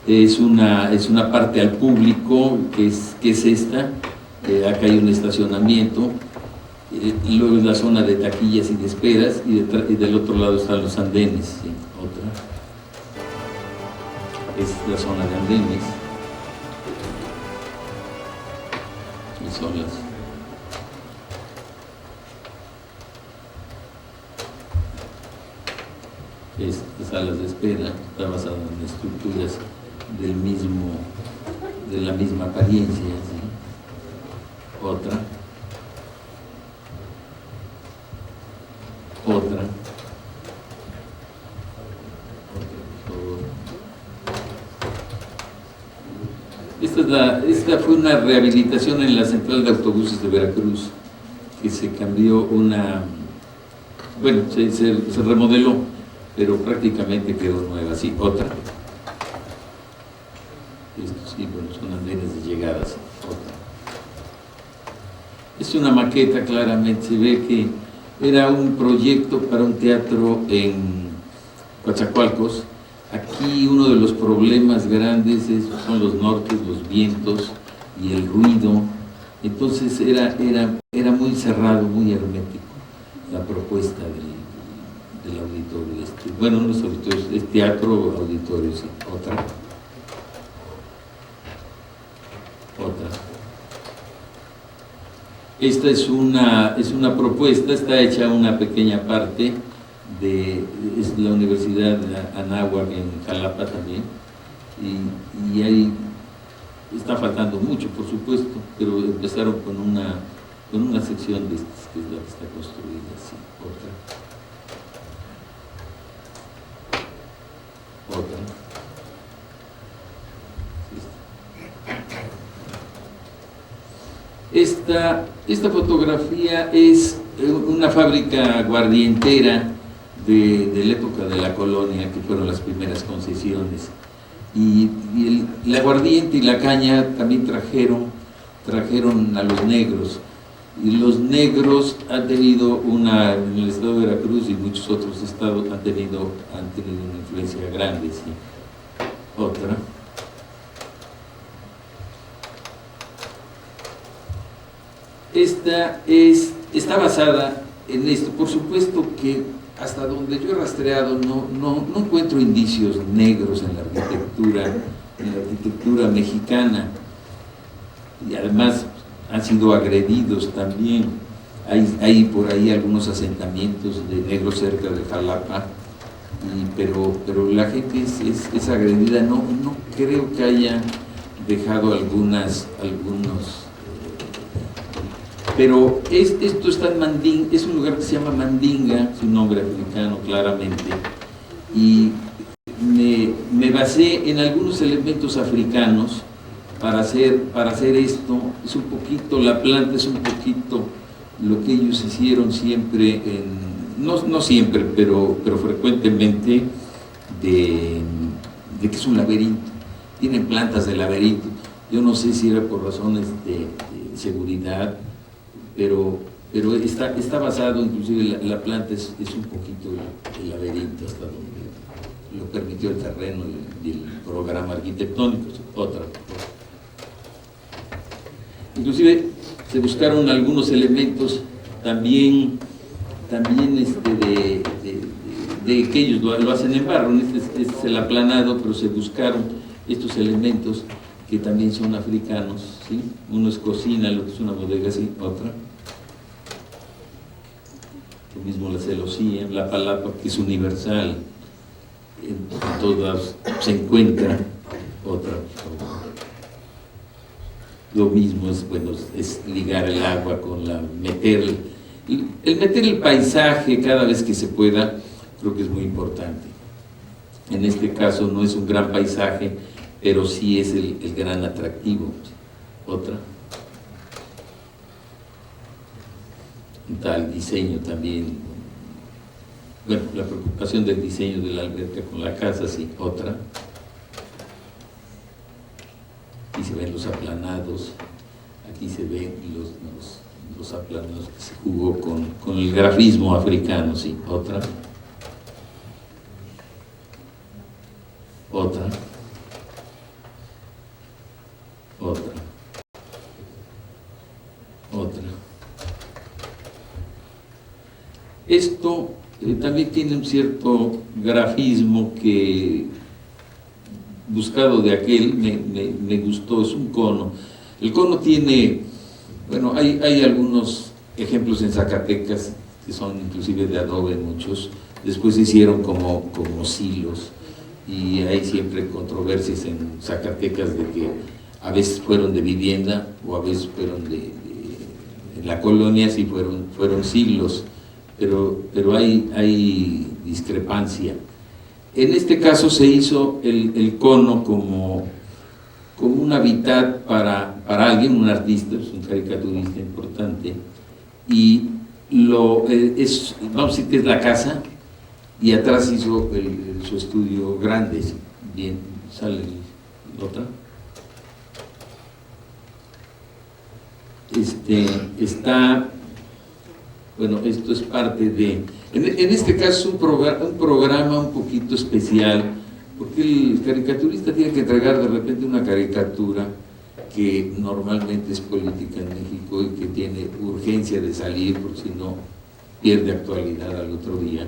Es una parte al público, que es esta. Acá hay un estacionamiento. Y luego es la zona de taquillas y de esperas. Y del otro lado están los andenes. ¿Sí? Otra. Es la zona de andenes. Son las salas de espera, está basada en estructuras de la misma apariencia. ¿Sí? Otra. Esta fue una rehabilitación en la central de autobuses de Veracruz, que se cambió se remodeló, pero prácticamente quedó nueva. Sí, otra. Estos sí, bueno, son andenes de llegada. Sí, otra. Es una maqueta, claramente se ve que era un proyecto para un teatro en Coatzacoalcos. Aquí uno de los problemas grandes son los nortes, los vientos y el ruido. Entonces era muy cerrado, muy hermético la propuesta del auditorio. Bueno, no es auditorio, es teatro auditorio, sí. Otra. Esta es una propuesta, está hecha una pequeña parte es la Universidad de Anáhuac en Jalapa también, y ahí está faltando mucho, por supuesto, pero empezaron con una sección de estas, que es la que está construida. Sí, otra. Esta fotografía es una fábrica aguardientera de la época de la colonia, que fueron las primeras concesiones, y el aguardiente y la caña también trajeron a los negros, y los negros han tenido en el estado de Veracruz y muchos otros estados han tenido una influencia grande. Sí. Otra. Está basada en esto. Por supuesto que hasta donde yo he rastreado no encuentro indicios negros en la arquitectura mexicana, y además han sido agredidos también. Hay por ahí algunos asentamientos de negros cerca de Jalapa, pero la gente es agredida. No creo que haya dejado algunos. Pero esto está en Mandinga, es un lugar que se llama Mandinga, es un nombre africano claramente, y me basé en algunos elementos africanos para hacer esto. Es un poquito, la planta es un poquito lo que ellos hicieron siempre, no siempre, pero frecuentemente, de que es un laberinto. Tienen plantas de laberinto. Yo no sé si era por razones de seguridad, pero está basado, inclusive la planta es un poquito el laberinto, hasta donde lo permitió el terreno y el programa arquitectónico. Otra. Inclusive se buscaron algunos elementos también de que ellos lo hacen en barro. Este es el aplanado, pero se buscaron estos elementos que también son africanos, ¿sí? Uno es cocina, lo que es una bodega, sí. Otra. Lo mismo la celosía, la palapa, que es universal, en todas se encuentra. Otra. Lo mismo es ligar el agua con meter el paisaje cada vez que se pueda. Creo que es muy importante. En este caso no es un gran paisaje, pero sí es el gran atractivo. Otra. Tal diseño también. Bueno, la preocupación del diseño de la alberca con la casa, sí. Otra. Aquí se ven los aplanados. Aquí se ven los aplanados que se jugó con el grafismo africano, sí. Otra. Otra. Esto también tiene un cierto grafismo que, buscado de aquel, me gustó. Es un cono. El cono tiene, bueno, hay algunos ejemplos en Zacatecas que son inclusive de adobe, muchos. Después se hicieron como silos, y hay siempre controversias en Zacatecas de que a veces fueron de vivienda o a veces fueron en la colonia, sí fueron silos, pero hay discrepancia. En este caso se hizo el cono como un hábitat para alguien, un artista, es un caricaturista importante, y vamos a decir que es la casa, y atrás hizo su estudio grande. Bien, sale otra. Está, bueno, esto es parte de, en este caso un programa un poquito especial, porque el caricaturista tiene que entregar de repente una caricatura que normalmente es política en México y que tiene urgencia de salir, porque si no pierde actualidad al otro día.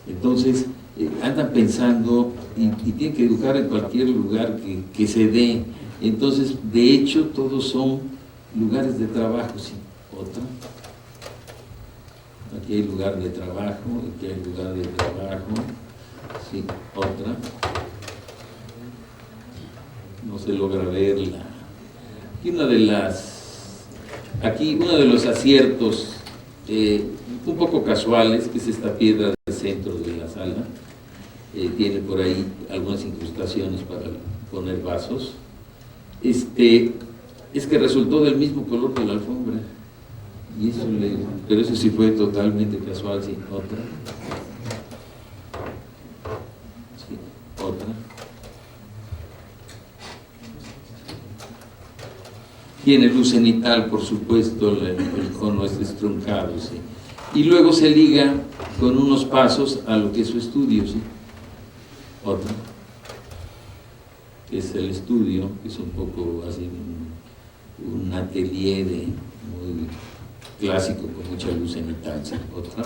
Entonces andan pensando y tienen que educar en cualquier lugar que se dé. Entonces, de hecho, todos son lugares de trabajo. Sí, otra. Aquí hay lugar de trabajo, aquí hay lugar de trabajo. Sí, otra. No se logra verla. Aquí uno de los aciertos un poco casuales, que es esta piedra del centro de la sala, tiene por ahí algunas incrustaciones para poner vasos. Es que resultó del mismo color de la alfombra, y eso pero eso sí fue totalmente casual. Sí, otra. Sí, otra. Tiene luz cenital, por supuesto, el cono es destruncado, ¿sí? Y luego se liga con unos pasos a lo que es su estudio, ¿sí? Otra, que es el estudio, que es un poco así, un atelier muy clásico, con mucha luz cenital, ¿sí? Otra.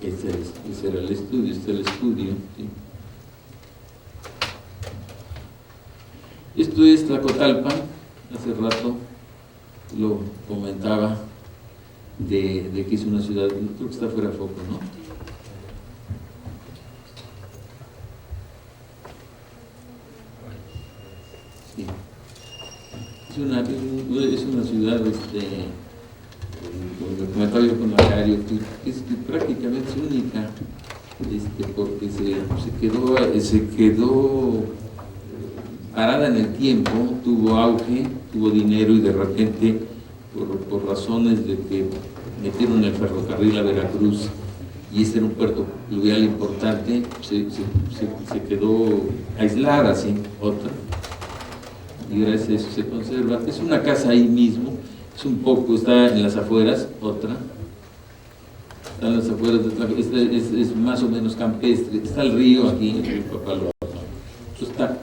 Ese era el estudio, este es el estudio, ¿sí? Esto es Tlacotalpan, hace rato lo comentaba, de que es una ciudad, creo que está fuera de foco, ¿no? Sí. Es una ciudad, como lo comentaba yo con Macario, que es prácticamente única, porque se quedó parada en el tiempo, tuvo auge, tuvo dinero, y de repente, por razones de que metieron el ferrocarril a Veracruz, y este era un puerto fluvial importante, se quedó aislada, ¿sí? Otra. Y gracias a eso se conserva. Es una casa ahí mismo, está en las afueras. Otra. Está en las afueras, es más o menos campestre. Está el río aquí, el río Papaloapan. Está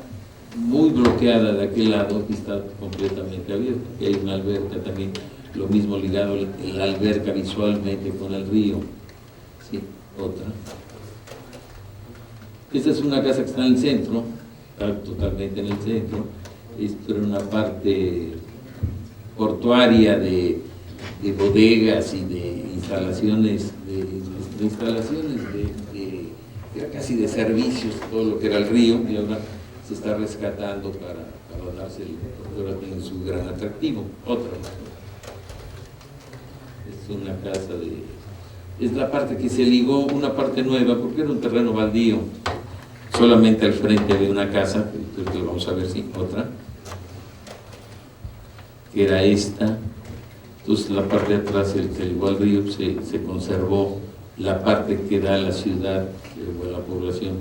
muy bloqueada de aquel lado, y está completamente abierta. Aquí hay una alberca también, lo mismo ligado la alberca visualmente con el río. Sí, otra. Esta es una casa que está en el centro, está totalmente en el centro. Esto era una parte portuaria de bodegas y de instalaciones, era casi de servicios, todo lo que era el río, y ahora se está rescatando para darse porque ahora tiene su gran atractivo. Otra. Es una casa es la parte que se ligó, una parte nueva, porque era un terreno baldío. Solamente al frente había una casa, que lo vamos a ver, sí, otra, que era esta. Entonces la parte de atrás se ligó al río, se conservó la parte que da a la ciudad, o a la población,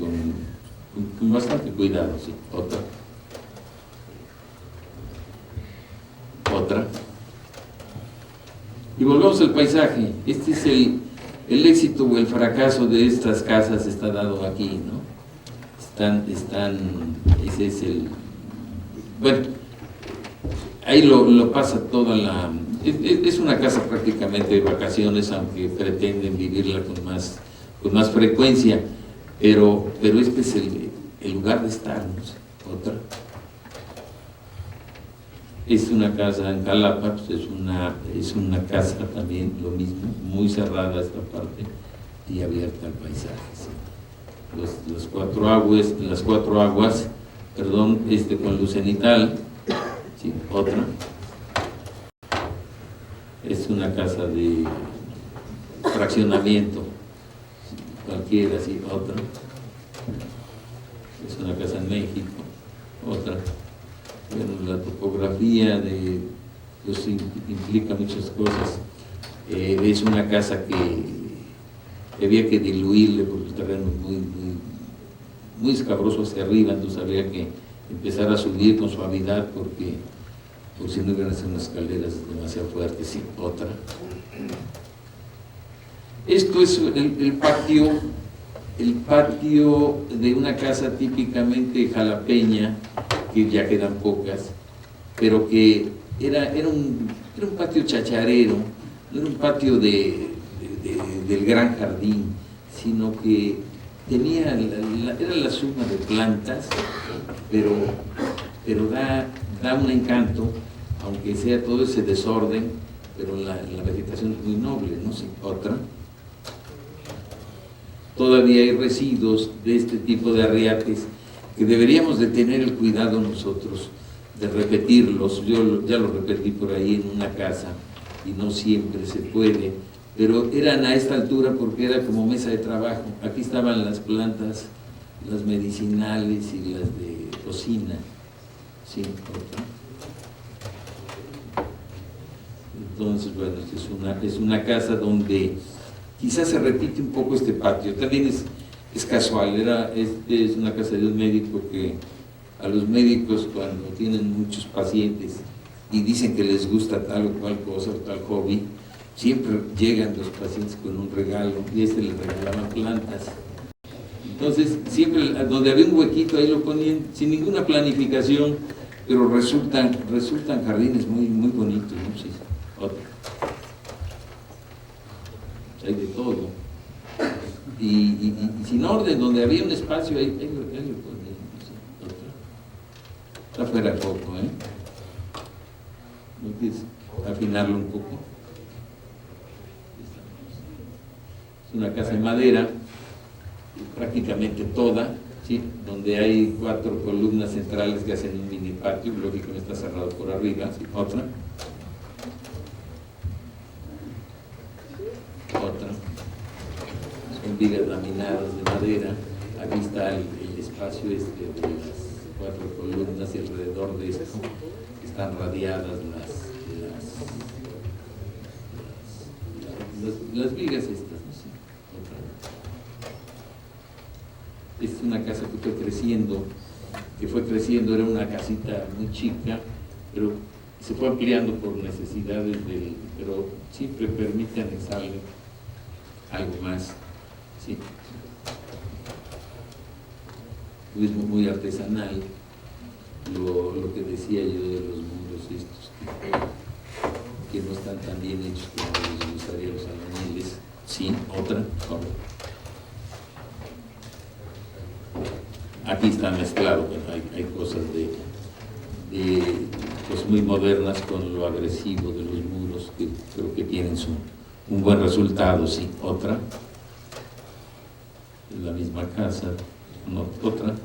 con bastante cuidado, sí. Otra. Otra. Y volvemos al paisaje. Este es el éxito o el fracaso de estas casas, está dado aquí, ¿no? Ese es bueno, ahí lo pasa toda es una casa prácticamente de vacaciones, aunque pretenden vivirla con más frecuencia, pero este es el lugar de estar, ¿no? Otra. Es una casa en Jalapa, pues es una casa también, lo mismo, muy cerrada esta parte y abierta al paisaje, ¿sí? Las cuatro aguas, perdón, con luz cenital, ¿sí? Otra. Es una casa de fraccionamiento, ¿sí? Cualquiera, sí. Otra. Es una casa en México. Otra. Bueno, la topografía pues implica muchas cosas. Es una casa que había que diluirle porque el terreno es muy escabroso hacia arriba, entonces había que empezar a subir con suavidad porque por si no iban a ser unas escaleras demasiado fuertes. Y otra. Esto es el patio de una casa típicamente jalapeña, que ya quedan pocas, pero que era un patio chacharero, no era un patio del gran jardín, sino que tenía era la suma de plantas, pero da un encanto, aunque sea todo ese desorden, pero la vegetación es muy noble, ¿no? Sí, otra. Todavía hay residuos de este tipo de arriates que deberíamos de tener el cuidado nosotros de repetirlos. Yo ya lo repetí por ahí en una casa y no siempre se puede, pero eran a esta altura porque era como mesa de trabajo. Aquí estaban las plantas, las medicinales y las de cocina. Sí, otra. Entonces, bueno, es una casa donde quizás se repite un poco este patio. También es casual, es una casa de un médico que a los médicos cuando tienen muchos pacientes y dicen que les gusta tal o cual cosa o tal hobby, siempre llegan los pacientes con un regalo y les regalaban plantas. Entonces, siempre donde había un huequito ahí lo ponían sin ninguna planificación, pero resultan jardines muy bonitos, ¿no? Sí. Otro. Hay de todo. Y sin orden, donde había un espacio, ahí lo ponían. ¿Sí? Está fuera poco, ¿eh? ¿No quieres afinarlo un poco? Es una casa de madera, prácticamente toda, ¿sí? Donde hay 4 columnas centrales que hacen un mini patio, lógicamente está cerrado por arriba. ¿Sí? Otra. Son vigas laminadas de madera. Aquí está el espacio de las 4 columnas y alrededor de esto están radiadas las vigas estas, ¿no? Sí. Esta es una casa que fue creciendo, era una casita muy chica, pero se fue ampliando por necesidades pero siempre permite anexarle algo más, sí. Es muy artesanal, lo que decía yo de los muros estos que no están tan bien hechos como les gustaría a los albañiles. Sí, otra. Aquí está mezclado, hay cosas pues muy modernas con lo agresivo de los muros que creo que tienen un buen resultado. Sí, otra. Es la misma casa, no, otra.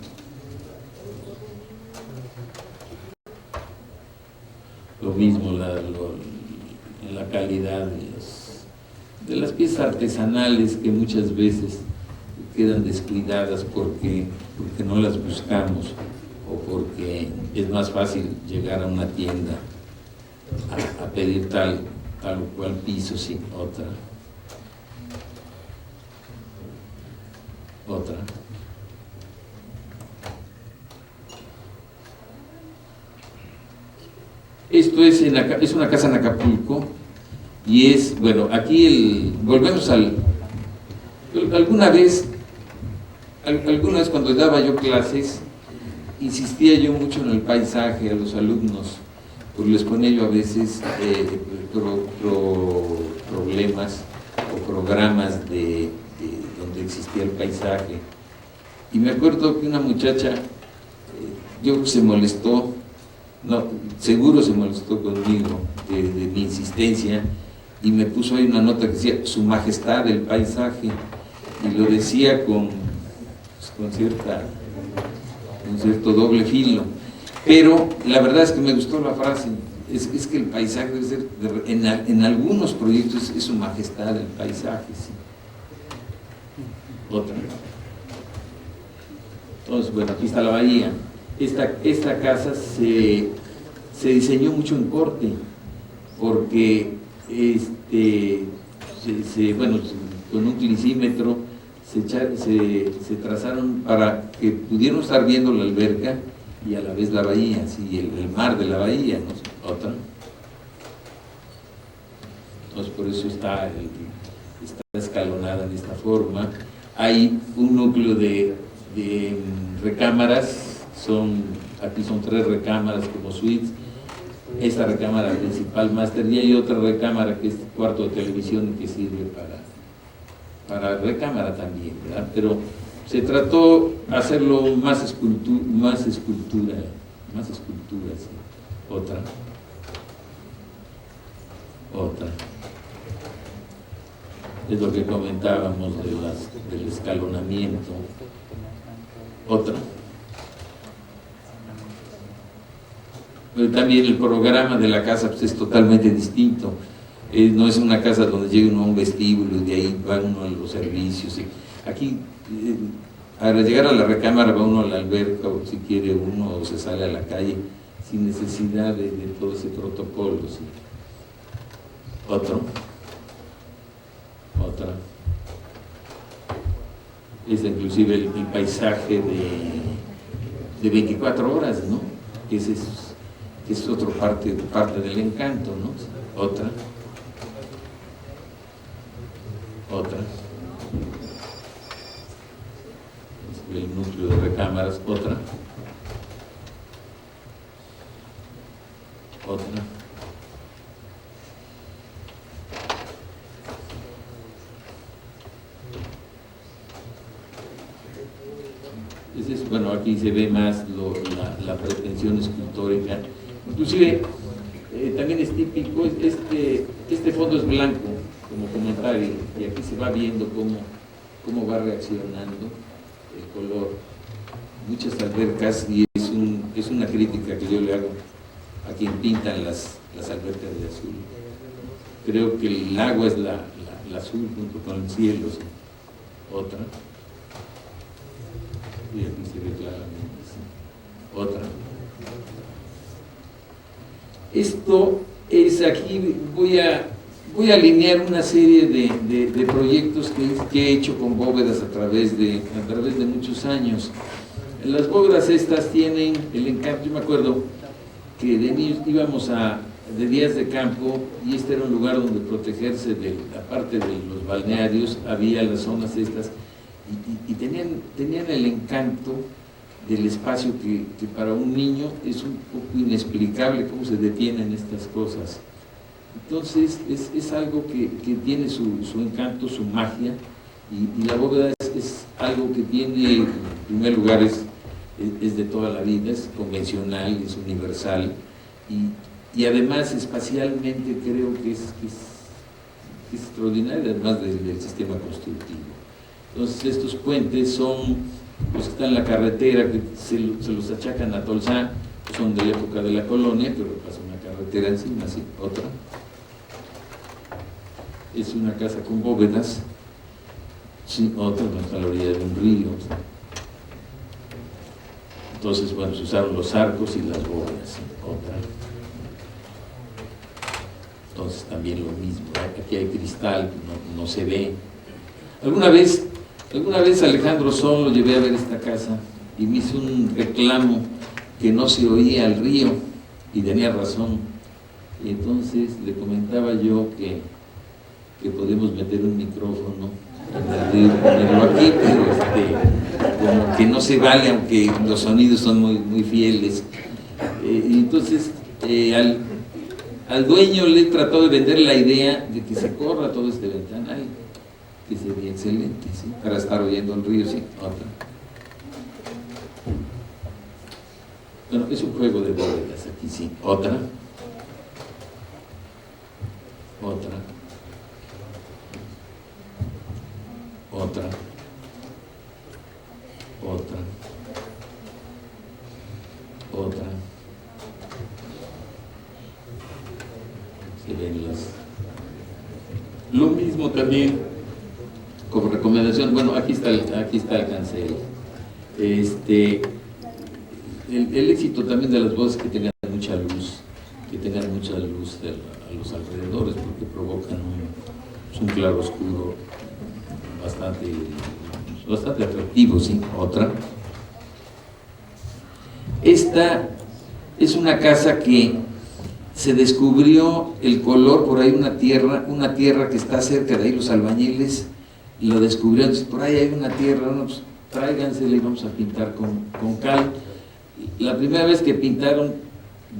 Lo mismo en la calidad de las piezas artesanales que muchas veces quedan descuidadas porque no las buscamos o porque es más fácil llegar a una tienda a pedir tal o cual piso. Sí, otra. Esto es una casa en Acapulco y bueno, aquí volvemos alguna vez cuando daba yo clases, insistía yo mucho en el paisaje a los alumnos, porque les ponía yo a veces problemas o programas de donde existía el paisaje. Y me acuerdo que una muchacha, yo se molestó, seguro se molestó conmigo de mi insistencia, y me puso ahí una nota que decía Su Majestad el Paisaje, y lo decía con cierto doble filo, pero la verdad es que me gustó la frase. Es que el paisaje debe ser, en algunos proyectos es Su Majestad el Paisaje. Sí. Otra. Entonces, bueno, aquí está la bahía. Esta casa se diseñó mucho en corte, porque bueno, con un clisímetro se trazaron para que pudieran estar viendo la alberca y a la vez la bahía, sí, el mar de la bahía, ¿no? Otra. Entonces por eso está escalonada de esta forma. Hay un núcleo de recámaras, aquí son 3 recámaras como suites, esta recámara principal máster, y hay otra recámara que es cuarto de televisión que sirve para recámara también, ¿verdad? Pero se trató hacerlo más escultura, sí. Otra. Es lo que comentábamos del escalonamiento. Otra. Pero también el programa de la casa pues, es totalmente distinto. No es una casa donde llega uno a un vestíbulo y de ahí va uno a los servicios. Aquí, al llegar a la recámara, va uno a la alberca, o si quiere uno, o se sale a la calle, sin necesidad de todo ese protocolo. ¿Sí? Otra. Es inclusive el paisaje de 24 horas, ¿no? Que es otra parte del encanto, ¿no? Otra. El núcleo de recámaras. Otra. Bueno, aquí se ve más la pretensión escultórica. Inclusive, también es típico, este fondo es blanco, como comentario, y aquí se va viendo cómo va reaccionando el color. Muchas albercas, y es una crítica que yo le hago a quien pintan las albercas de azul. Creo que el agua es la azul junto con el cielo. ¿Sí? Otra. Y aquí se ve claramente. ¿Sí? Otra. Esto es aquí, voy a alinear una serie de proyectos que he hecho con bóvedas a través de muchos años. Las bóvedas estas tienen el encanto. Yo me acuerdo que de niños íbamos de días de campo, y este era un lugar donde protegerse aparte de los balnearios, había las zonas estas, y tenían el encanto del espacio que para un niño es un poco inexplicable cómo se detienen estas cosas. Entonces es algo que tiene su encanto, su magia, y la bóveda es algo que tiene, en primer lugar, es de toda la vida, es convencional, es universal, y además espacialmente creo que es extraordinario, además del sistema constructivo. Entonces estos puentes son los que están en la carretera, que se los achacan a Tolsá, son de la época de la colonia, pero pasa una carretera encima. ¿Sí? Otra. Es una casa con bóvedas. Sí, otra no está a la orilla de un río. Entonces, bueno, se usaron los arcos y las bóvedas. ¿Sí? Otra. Entonces también lo mismo, ¿eh? Aquí hay cristal, no se ve. Alguna vez Alejandro Son lo llevé a ver esta casa y me hizo un reclamo que no se oía el río, y tenía razón. Y entonces le comentaba yo que podemos meter un micrófono en el río, ponerlo aquí, pero como que no se vale, aunque los sonidos son muy fieles. Y entonces al dueño le he tratado de vender la idea de que se corra todo este ventanal, que sería excelente, ¿sí? Para estar oyendo el río. Sí. Otra. Bueno, es un juego de bóvedas aquí, sí. Otra. Se ven lo mismo también como recomendación. Bueno, aquí está el cancel. El éxito también de las voces, que tengan mucha luz a los alrededores, porque provocan es un claro oscuro bastante atractivo, ¿sí? Otra. Esta es una casa que se descubrió el color por ahí, una tierra que está cerca de ahí, los albañiles lo descubrieron, entonces, por ahí hay una tierra, no, pues tráigansela y vamos a pintar con cal. La primera vez que pintaron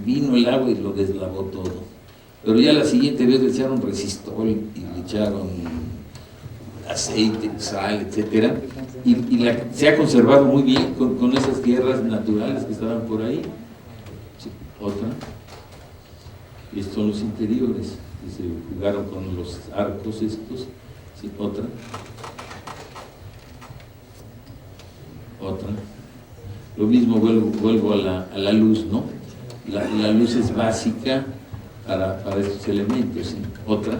vino el agua y lo deslavó todo, pero ya la siguiente vez le echaron resistol y le echaron aceite, sal, etcétera, y se ha conservado muy bien con esas tierras naturales que estaban por ahí. Sí, otra. Estos son los interiores, que se jugaron con los arcos estos. Sí, otra. Lo mismo, vuelvo a la luz, ¿no? La luz es básica para estos elementos, ¿sí? Otra.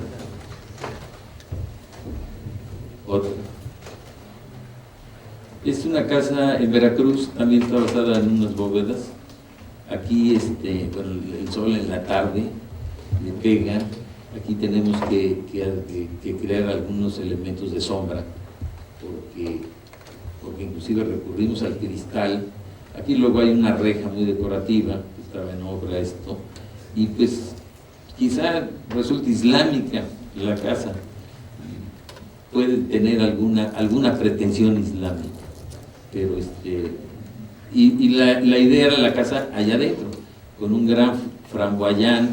Es una casa en Veracruz, también está basada en unas bóvedas. Aquí bueno, el sol en la tarde le pega. Aquí tenemos que crear algunos elementos de sombra, porque inclusive recurrimos al cristal. Aquí luego hay una reja muy decorativa, que estaba en obra esto, y pues quizá resulte islámica la casa, puede tener alguna pretensión islámica, pero y la idea era la casa allá adentro, con un gran framboyán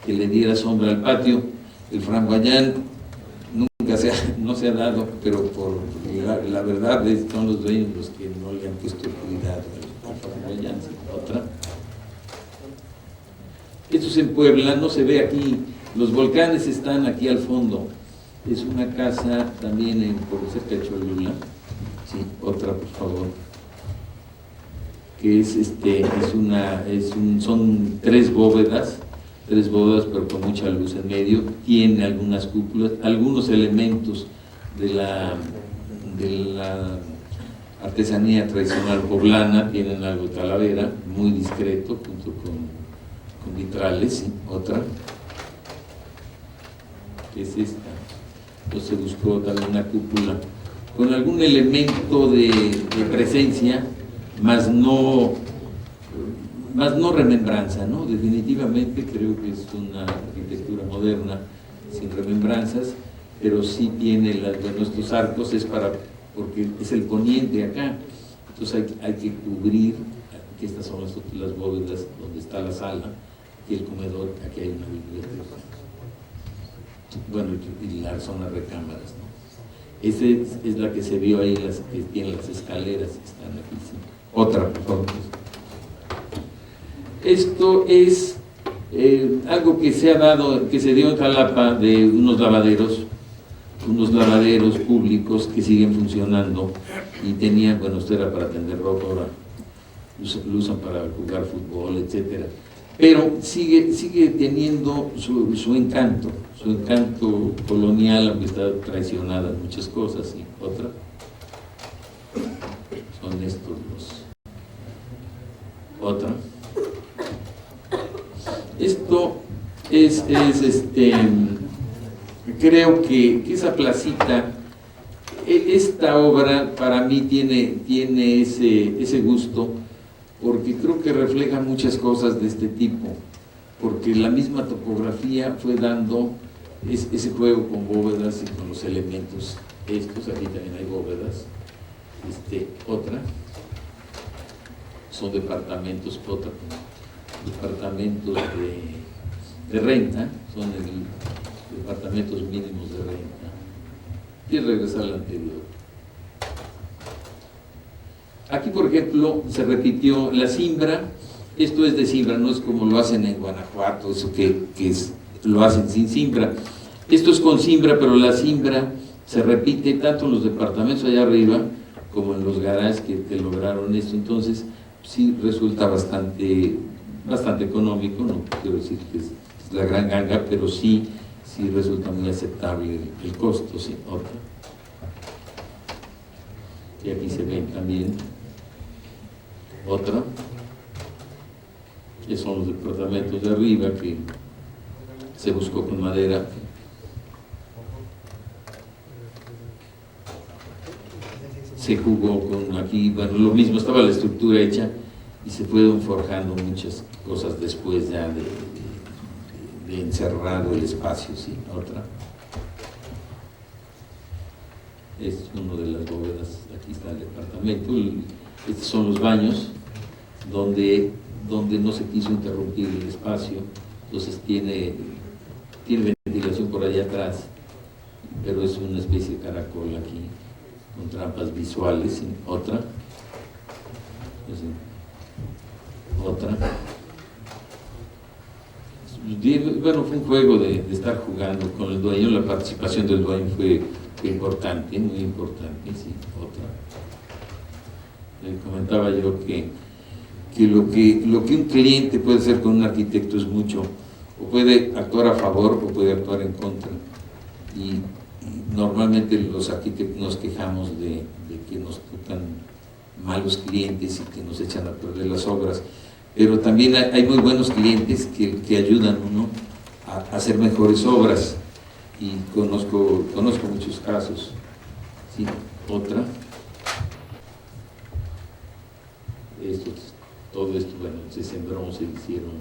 que le diera sombra al patio. El framboyán no se ha dado, pero por la verdad son los dueños los que no le han puesto cuidado al framboyán. Otra. Esto es en Puebla, no se ve aquí, los volcanes están aquí al fondo. Es una casa también por cerca de Cholula. Sí, otra, por favor. Que son tres bóvedas, pero con mucha luz en medio. Tiene algunas cúpulas, algunos elementos de la artesanía tradicional poblana, tienen algo de calavera, muy discreto, junto con vitrales. ¿Sí? Otra, que es esta. Entonces se buscó también una cúpula con algún elemento de presencia, más no remembranza, ¿no? Definitivamente creo que es una arquitectura moderna sin remembranzas, pero sí tiene nuestros arcos, porque es el poniente acá, entonces hay que cubrir, que estas son las bóvedas donde está la sala y el comedor, aquí hay una biblioteca, bueno, y la zona recámaras, ¿no? Esa es la que se vio ahí, que tiene las escaleras que están aquí. ¿Sí? Otra, por favor. Esto es algo que se dio en Jalapa, de unos lavaderos públicos que siguen funcionando y tenían, bueno, esto era para tender ropa, ahora lo usan para jugar fútbol, etcétera. Pero sigue teniendo su encanto colonial, aunque está traicionada en muchas cosas. Y otra, son estos dos. Otra. Esto es creo que esa placita, esta obra para mí tiene ese gusto, porque creo que refleja muchas cosas de este tipo, porque la misma topografía fue dando ese juego con bóvedas y con los elementos estos. Aquí también hay bóvedas. Otra, son departamentos de renta, son departamentos mínimos de renta. Y regresar al anterior. Aquí, por ejemplo, se repitió la cimbra. Esto es de cimbra, no es como lo hacen en Guanajuato, eso que lo hacen sin cimbra. Esto es con cimbra, pero la cimbra se repite tanto en los departamentos allá arriba como en los garages que lograron esto. Entonces, sí resulta bastante económico, no quiero decir que es la gran ganga, pero sí resulta muy aceptable el costo. ¿Sí? Otra. Y aquí se ven también. Otra, que son los departamentos de arriba, que se buscó con madera. se jugó con aquí, bueno, lo mismo, estaba la estructura hecha y se fueron forjando muchas cosas después ya de encerrado el espacio, sí. Otra. Es uno de las bóvedas, aquí está el departamento, estos son los baños, donde no se quiso interrumpir el espacio, entonces tiene ventilación por allá atrás, pero es una especie de caracol aquí, con trampas visuales. ¿Sí? Otra. Otra. Bueno, fue un juego de estar jugando con el dueño, la participación del dueño fue importante, muy importante. Sí. Otra. Comentaba yo que lo que un cliente puede hacer con un arquitecto es mucho, o puede actuar a favor o puede actuar en contra, y normalmente los arquitectos nos quejamos de que nos tocan malos clientes y que nos echan a perder las obras, pero también hay muy buenos clientes que ayudan a uno a hacer mejores obras, y conozco muchos casos. Sí. Otra. Todo esto, bueno, se sembró, se hicieron,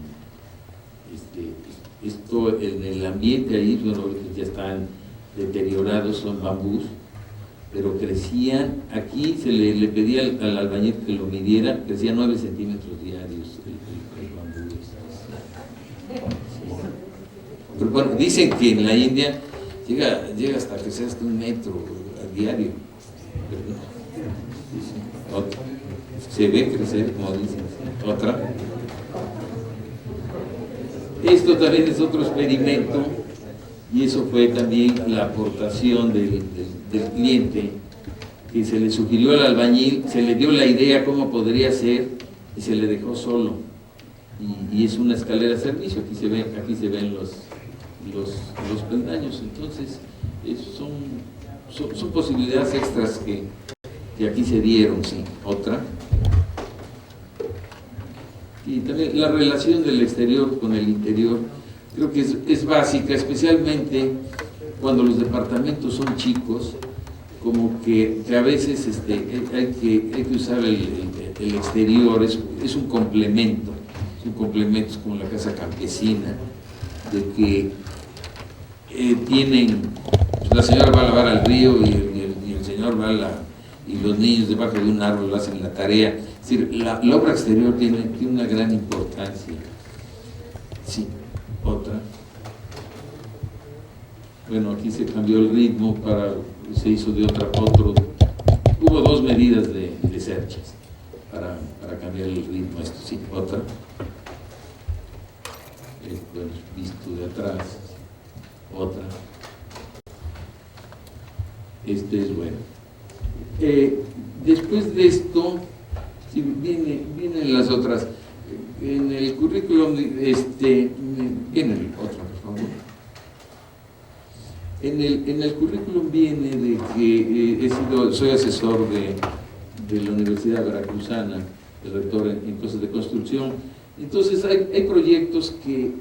esto en el ambiente ahí, bueno, ya están deteriorados, son bambús, pero crecían, aquí se le pedía al albañil que lo midiera, crecía 9 centímetros diarios el bambú. Sí. Pero bueno, dicen que en la India llega hasta crecer hasta 1 metro a diario. Se ve crecer, como dicen. Otra. Esto también es otro experimento, y eso fue también la aportación del cliente, que se le sugirió al albañil, se le dio la idea cómo podría ser y se le dejó solo. Y es una escalera de servicio, aquí se ven los peldaños. Entonces son posibilidades extras que aquí se dieron. Sí. Otra. Y también la relación del exterior con el interior, creo que es básica, especialmente cuando los departamentos son chicos, como que a veces hay que usar el exterior, es un complemento, es como la casa campesina, de que tienen, pues la señora va a lavar al río y el señor y los niños debajo de un árbol hacen la tarea. Es decir, la obra exterior tiene una gran importancia. Sí. Otra. Bueno, aquí se cambió el ritmo, se hizo de otro. Hubo 2 medidas de Serchas para cambiar el ritmo. Esto sí. Otra. Bueno, visto de atrás. Otra. Este es bueno. Después de esto, sí, vienen las otras. En el currículum, viene el otro, por favor. En el currículum viene de que soy asesor de la Universidad Veracruzana, el rector en cosas de construcción. Entonces hay proyectos que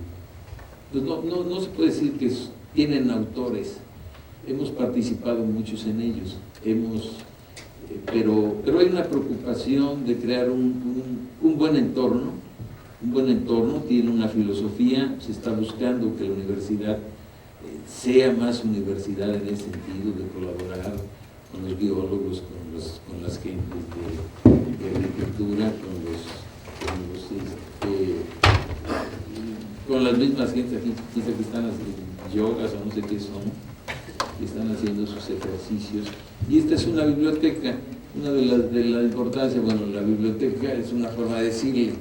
pues no se puede decir que tienen autores. Hemos participado muchos en ellos, pero hay una preocupación de crear un buen entorno. Un buen entorno tiene una filosofía, se está buscando que la universidad sea más universidad en ese sentido, de colaborar con los biólogos, con las gentes de agricultura, con las mismas gentes aquí, quizá que están haciendo yogas o no sé qué son, que están haciendo sus ejercicios. Y esta es una biblioteca, una de la importancia, bueno, la biblioteca es una forma de decirle,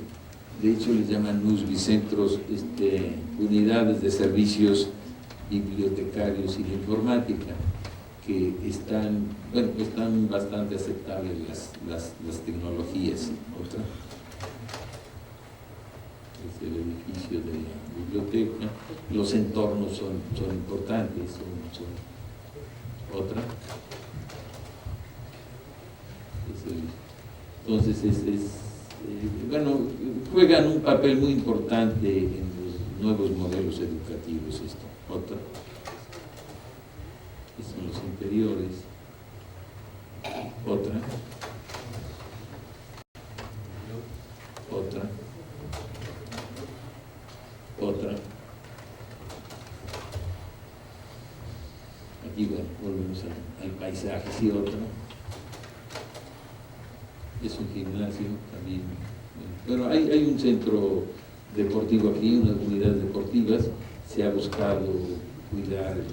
de hecho les llaman NUSBI, centros, unidades de servicios bibliotecarios y de informática, que están bastante aceptables las tecnologías. Otra es el edificio de la biblioteca, los entornos son importantes. Otra entonces bueno, juegan un papel muy importante en los nuevos modelos educativos. Otra son los interiores. otra, otra, otra. Aquí bueno, volvemos al paisaje, sí, otra. Es un gimnasio también, pero hay un centro deportivo aquí, unas unidades deportivas. Se ha buscado cuidar el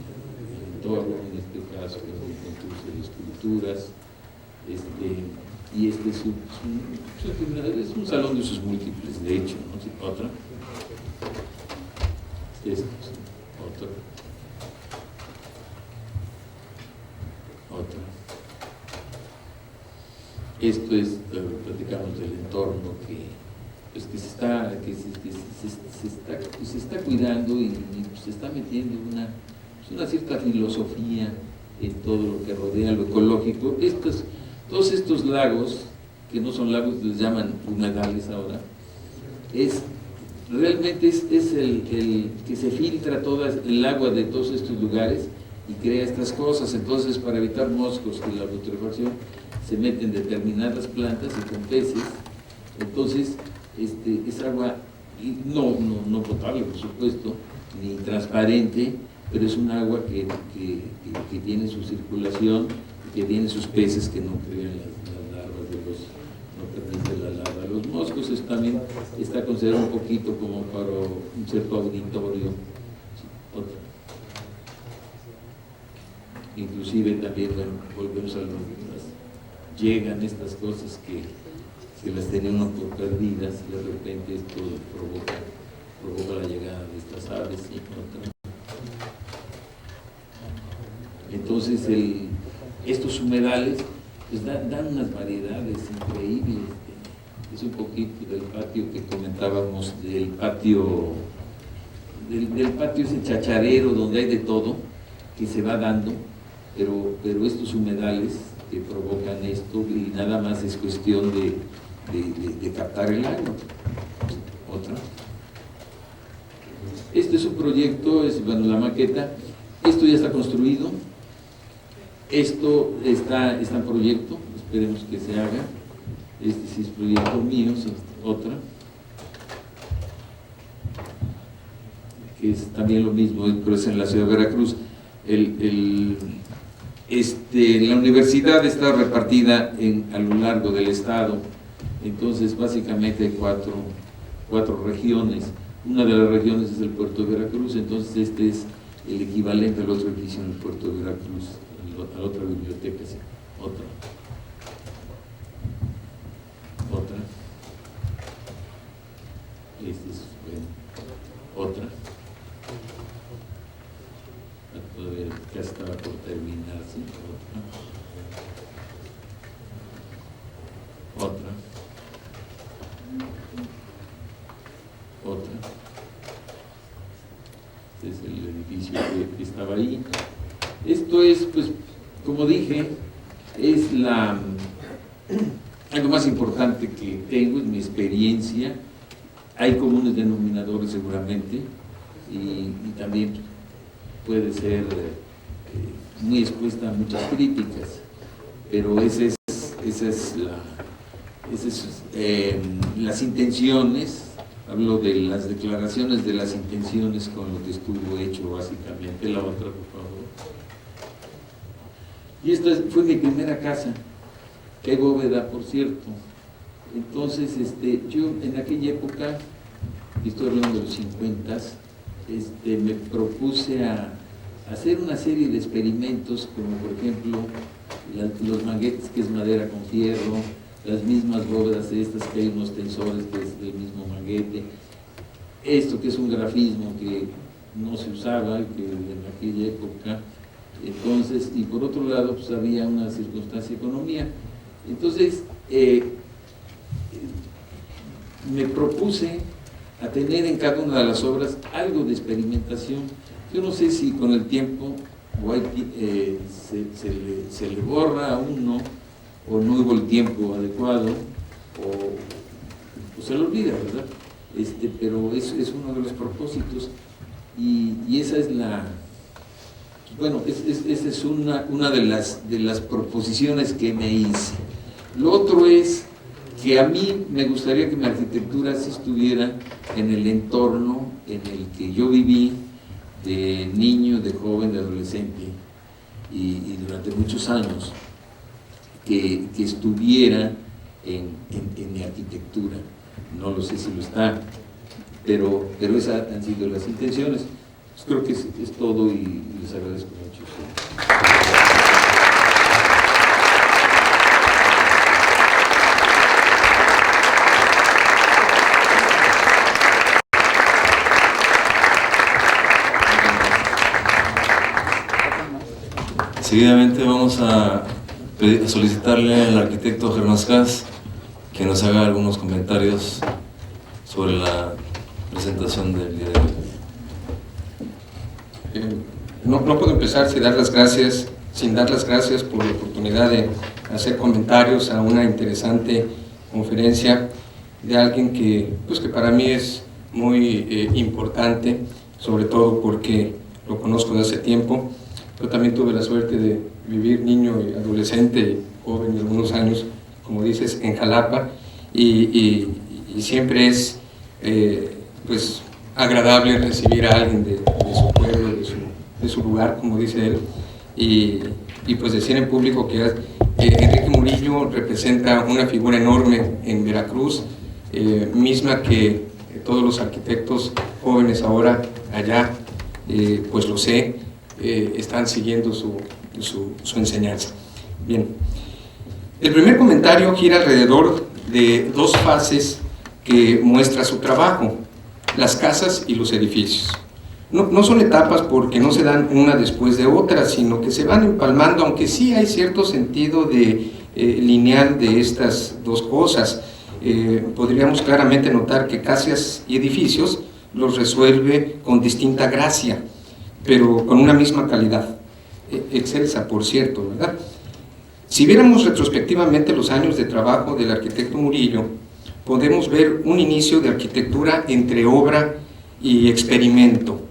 entorno, en este caso con el concurso de esculturas, y este es un salón de sus múltiples, de hecho, ¿no? Sí, otra, otra, otra. Esto es, platicamos del entorno que se está cuidando y se está metiendo una cierta filosofía en todo lo que rodea lo ecológico. Todos estos lagos, que no son lagos, les llaman humedales ahora, realmente es el que se filtra toda el agua de todos estos lugares y crea estas cosas. Entonces, para evitar moscos y la putrefacción, se meten determinadas plantas y con peces. Entonces, es agua no potable, por supuesto, ni transparente, pero es un agua que tiene su circulación, que tiene sus peces que no crean las larvas no permite la larva de los moscos. Eso también está considerado un poquito como para un cierto auditorio. Sí, otra. Inclusive también, bueno, volvemos a llegan estas cosas que las tenía uno por perdidas, y de repente esto provoca la llegada de estas aves y otra. Entonces estos humedales pues dan unas variedades increíbles. Es un poquito del patio que comentábamos, del patio ese chacharero donde hay de todo, que se va dando, pero estos humedales que provocan esto, y nada más es cuestión de captar el agua. Otra. Este es un proyecto, la maqueta. Esto ya está construido. Esto está en proyecto, esperemos que se haga. Este sí es proyecto mío, otra. Que es también lo mismo, pero es en la ciudad de Veracruz. La universidad está repartida a lo largo del estado, entonces básicamente hay cuatro regiones. Una de las regiones es el puerto de Veracruz, entonces este es el equivalente al otro edificio en el puerto de Veracruz, a la otra biblioteca, sí. Otra. Este es, bueno, otra. Todavía ya estaba por terminarse. Otra. Este es el edificio que estaba ahí. Esto es, pues, como dije, es algo más importante que tengo, es mi experiencia. Hay comunes denominadores seguramente, y también puede ser muy expuesta a muchas críticas, pero esas las intenciones. Hablo de las declaraciones de las intenciones con lo que estuvo hecho básicamente. La otra, por favor. Y esta fue mi primera casa. Qué bóveda, por cierto. Entonces, yo en aquella época, estoy hablando de los 50s, me propuse a hacer una serie de experimentos, como por ejemplo los manguetes, que es madera con fierro, las mismas bóvedas estas, que hay unos tensores que es del mismo manguete, esto que es un grafismo que no se usaba que en aquella época. Entonces, y por otro lado, pues había una circunstancia de economía. Entonces, me propuse a tener en cada una de las obras algo de experimentación. Yo no sé si con el tiempo se le borra a uno, o no hubo el tiempo adecuado, o se le olvida, ¿verdad? Pero es uno de los propósitos, y esa es Bueno, esa es una de las proposiciones que me hice. Lo otro es que a mí me gustaría que mi arquitectura sí estuviera en el entorno en el que yo viví de niño, de joven, de adolescente y durante muchos años, que estuviera en mi arquitectura. No lo sé si lo está, pero esas han sido las intenciones. Pues creo que es todo y les agradezco mucho. Seguidamente vamos a solicitarle al arquitecto Germán Scaz que nos haga algunos comentarios sobre la presentación del día de hoy. No puedo empezar sin dar las gracias por la oportunidad de hacer comentarios a una interesante conferencia de alguien que para mí es muy importante, sobre todo porque lo conozco de hace tiempo. Yo también tuve la suerte de vivir niño y adolescente, joven y algunos años, como dices, en Jalapa, y siempre es agradable recibir a alguien de su pueblo, de su lugar, como dice él, y pues decir en público que Enrique Murillo representa una figura enorme en Veracruz, misma que todos los arquitectos jóvenes ahora allá, pues lo sé, están siguiendo su enseñanza. Bien, el primer comentario gira alrededor de dos fases que muestra su trabajo: las casas y los edificios. No son etapas porque no se dan una después de otra, sino que se van empalmando, aunque sí hay cierto sentido lineal de estas dos cosas. Podríamos claramente notar que casas y edificios los resuelve con distinta gracia, pero con una misma calidad, excelsa, por cierto, ¿verdad? Si viéramos retrospectivamente los años de trabajo del arquitecto Murillo, podemos ver un inicio de arquitectura entre obra y experimento,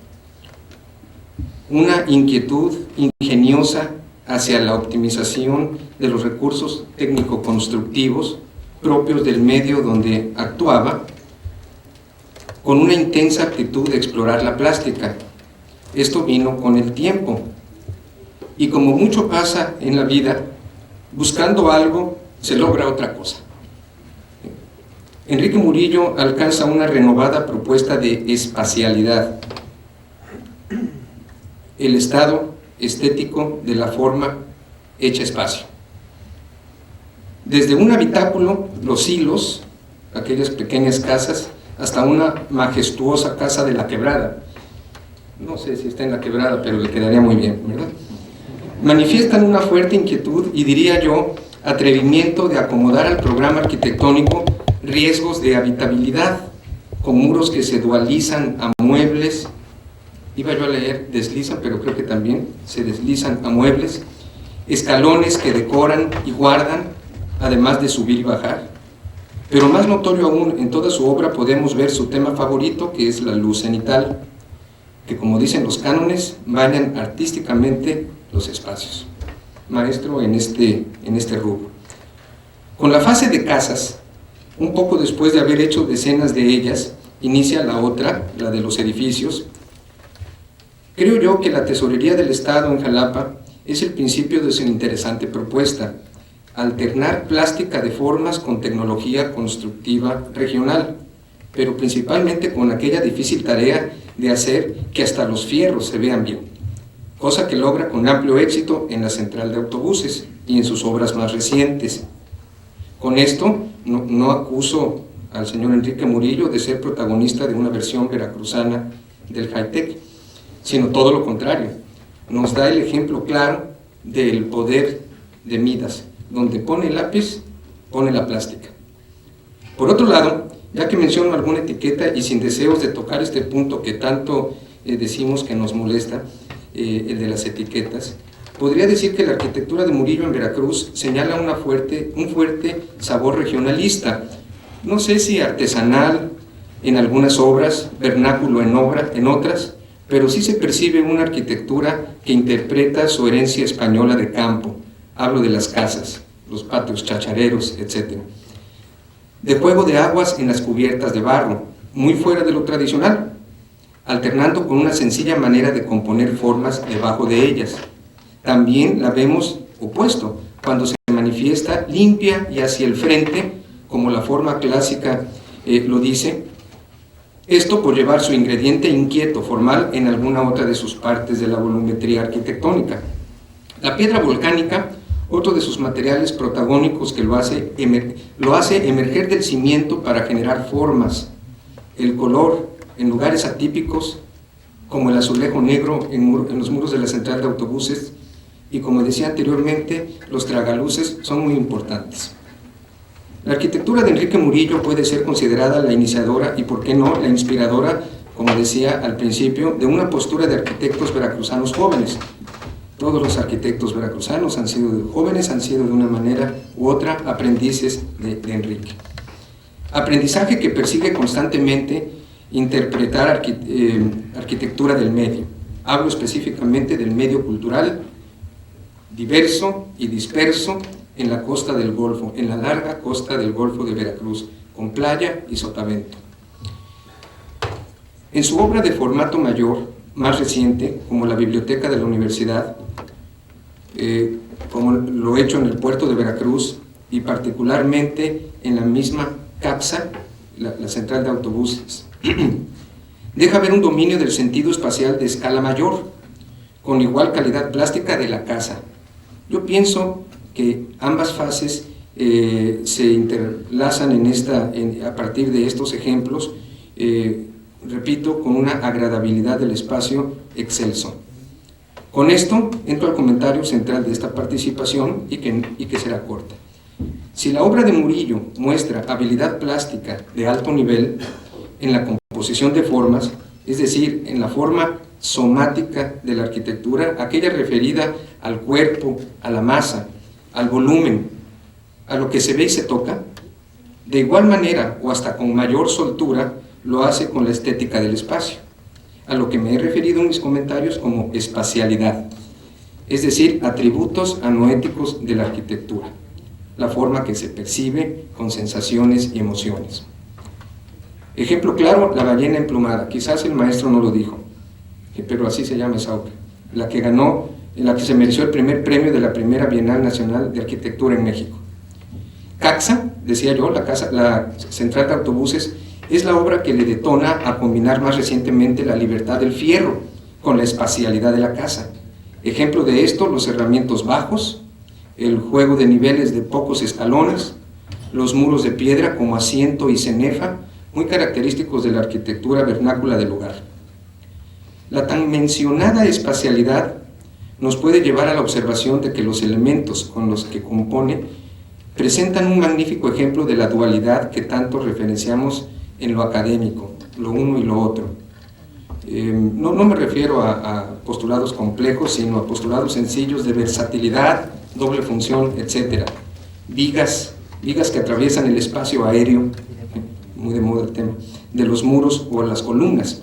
una inquietud ingeniosa hacia la optimización de los recursos técnico-constructivos propios del medio donde actuaba, con una intensa actitud de explorar la plástica. Esto vino con el tiempo, y como mucho pasa en la vida, buscando algo se logra otra cosa. Enrique Murillo alcanza una renovada propuesta de espacialidad, el estado estético de la forma hecha espacio. Desde un habitáculo, los hilos, aquellas pequeñas casas, hasta una majestuosa casa de la Quebrada. No sé si está en la Quebrada, pero le quedaría muy bien, ¿verdad? Manifiestan una fuerte inquietud y, diría yo, atrevimiento de acomodar al programa arquitectónico riesgos de habitabilidad, con muros que se dualizan a muebles, iba yo a leer deslizan, pero creo que también se deslizan a muebles, escalones que decoran y guardan, además de subir y bajar. Pero más notorio aún, en toda su obra podemos ver su tema favorito, que es la luz cenital, que, como dicen los cánones, bañan artísticamente los espacios. Maestro en este rubro. Con la fase de casas, un poco después de haber hecho decenas de ellas, inicia la otra, la de los edificios. Creo yo que la Tesorería del Estado en Jalapa es el principio de su interesante propuesta: alternar plástica de formas con tecnología constructiva regional, pero principalmente con aquella difícil tarea de hacer que hasta los fierros se vean bien, cosa que logra con amplio éxito en la central de autobuses y en sus obras más recientes. Con esto no acuso al señor Enrique Murillo de ser protagonista de una versión veracruzana del high-tech, sino todo lo contrario. Nos da el ejemplo claro del poder de Midas: donde pone el lápiz, pone la plástica. Por otro lado, ya que menciono alguna etiqueta y sin deseos de tocar este punto que tanto decimos que nos molesta, el de las etiquetas, podría decir que la arquitectura de Murillo en Veracruz señala un fuerte sabor regionalista, no sé si artesanal en algunas obras, vernáculo en otras, pero sí se percibe una arquitectura que interpreta su herencia española de campo. Hablo de las casas, los patios chachareros, etc. De juego de aguas en las cubiertas de barro, muy fuera de lo tradicional, alternando con una sencilla manera de componer formas debajo de ellas. También la vemos opuesto, cuando se manifiesta limpia y hacia el frente, como la forma clásica lo dice, esto por llevar su ingrediente inquieto, formal, en alguna otra de sus partes de la volumetría arquitectónica. La piedra volcánica, otro de sus materiales protagónicos que lo hace emerger del cimiento para generar formas. El color, en lugares atípicos, como el azulejo negro en los muros de la central de autobuses, y como decía anteriormente, los tragaluces son muy importantes. La arquitectura de Enrique Murillo puede ser considerada la iniciadora y, por qué no, la inspiradora, como decía al principio, de una postura de arquitectos veracruzanos jóvenes. Todos los arquitectos veracruzanos han sido jóvenes, han sido de una manera u otra aprendices de Enrique. Aprendizaje que persigue constantemente interpretar arquitectura del medio. Hablo específicamente del medio cultural, diverso y disperso en la costa del Golfo, en la larga costa del Golfo de Veracruz, con playa y sotavento. En su obra de formato mayor, más reciente, como la Biblioteca de la Universidad, como lo hecho en el puerto de Veracruz y particularmente en la misma CAPSA, la central de autobuses, deja ver un dominio del sentido espacial de escala mayor, con igual calidad plástica de la casa. Yo pienso que ambas fases se interlazan a partir de estos ejemplos, repito, con una agradabilidad del espacio excelso. Con esto entro al comentario central de esta participación y que será corta. Si la obra de Murillo muestra habilidad plástica de alto nivel en la composición de formas, es decir, en la forma somática de la arquitectura, aquella referida al cuerpo, a la masa, al volumen, a lo que se ve y se toca, de igual manera o hasta con mayor soltura lo hace con la estética del espacio, a lo que me he referido en mis comentarios como espacialidad, es decir, atributos anoéticos de la arquitectura, la forma que se percibe con sensaciones y emociones. Ejemplo claro, la ballena emplumada. Quizás el maestro no lo dijo, pero así se llama esa obra, la que se mereció el primer premio de la primera Bienal Nacional de Arquitectura en México. CAXA, decía yo, la central de autobuses, es la obra que le detona a combinar más recientemente la libertad del fierro con la espacialidad de la casa. Ejemplo de esto, los cerramientos bajos, el juego de niveles de pocos escalones, los muros de piedra como asiento y cenefa, muy característicos de la arquitectura vernácula del lugar. La tan mencionada espacialidad nos puede llevar a la observación de que los elementos con los que compone presentan un magnífico ejemplo de la dualidad que tanto referenciamos en lo académico, lo uno y lo otro. No me refiero a postulados complejos, sino a postulados sencillos de versatilidad, doble función, etc. Vigas que atraviesan el espacio aéreo, muy de moda el tema, de los muros o las columnas.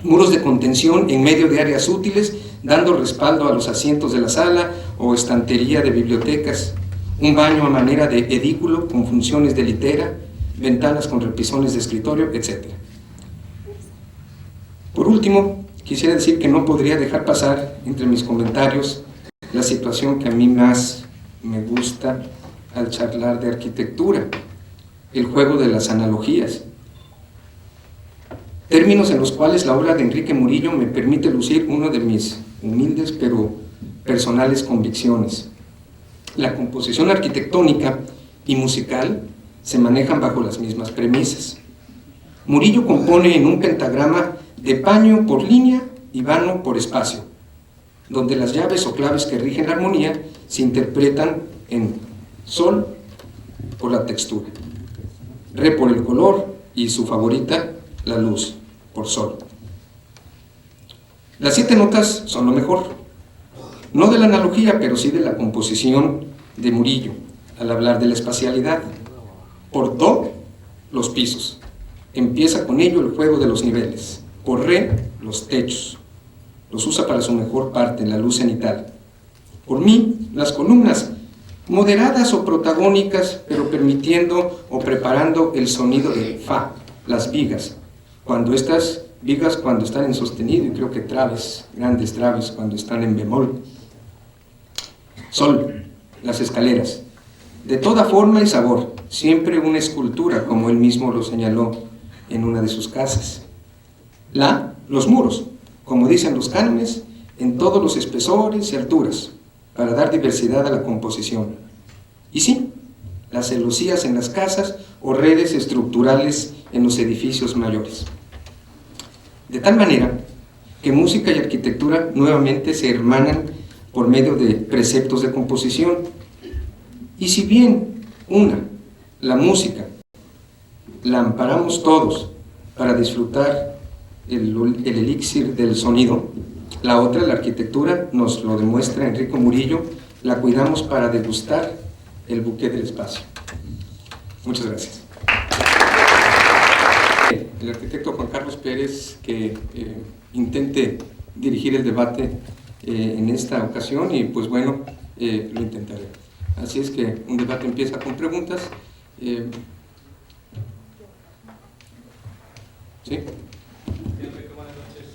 Muros de contención en medio de áreas útiles, dando respaldo a los asientos de la sala o estantería de bibliotecas. Un baño a manera de edículo con funciones de litera, ventanas con repisones de escritorio, etc. Por último, quisiera decir que no podría dejar pasar entre mis comentarios la situación que a mí más me gusta al charlar de arquitectura, el juego de las analogías. Términos en los cuales la obra de Enrique Murillo me permite lucir uno de mis humildes pero personales convicciones. La composición arquitectónica y musical se manejan bajo las mismas premisas. Murillo compone en un pentagrama de paño por línea y vano por espacio, donde las llaves o claves que rigen la armonía se interpretan en sol por la textura, re por el color y su favorita, la luz, por sol. Las 7 notas son lo mejor, no de la analogía, pero sí de la composición de Murillo, al hablar de la espacialidad. Por do, los pisos. Empieza con ello el juego de los niveles. Corre los techos, los usa para su mejor parte, la luz cenital. Por mí, las columnas, moderadas o protagónicas, pero permitiendo o preparando el sonido de fa, las vigas, cuando están en sostenido, y creo que traves, grandes traves, cuando están en bemol. Sol, las escaleras, de toda forma y sabor, siempre una escultura, como él mismo lo señaló en una de sus casas. La, los muros, como dicen los cánones, en todos los espesores y alturas, para dar diversidad a la composición. Y sí, las celosías en las casas o redes estructurales en los edificios mayores. De tal manera que música y arquitectura nuevamente se hermanan por medio de preceptos de composición. Y si bien la música, la amparamos todos para disfrutar el elixir del sonido, la otra, la arquitectura, nos lo demuestra Enrico Murillo, la cuidamos para degustar el buqué del espacio. Muchas gracias. El arquitecto Juan Carlos Pérez, que intente dirigir el debate en esta ocasión, y pues bueno, lo intentaré. Así es que un debate empieza con preguntas. ¿Sí? Enrique, buenas noches.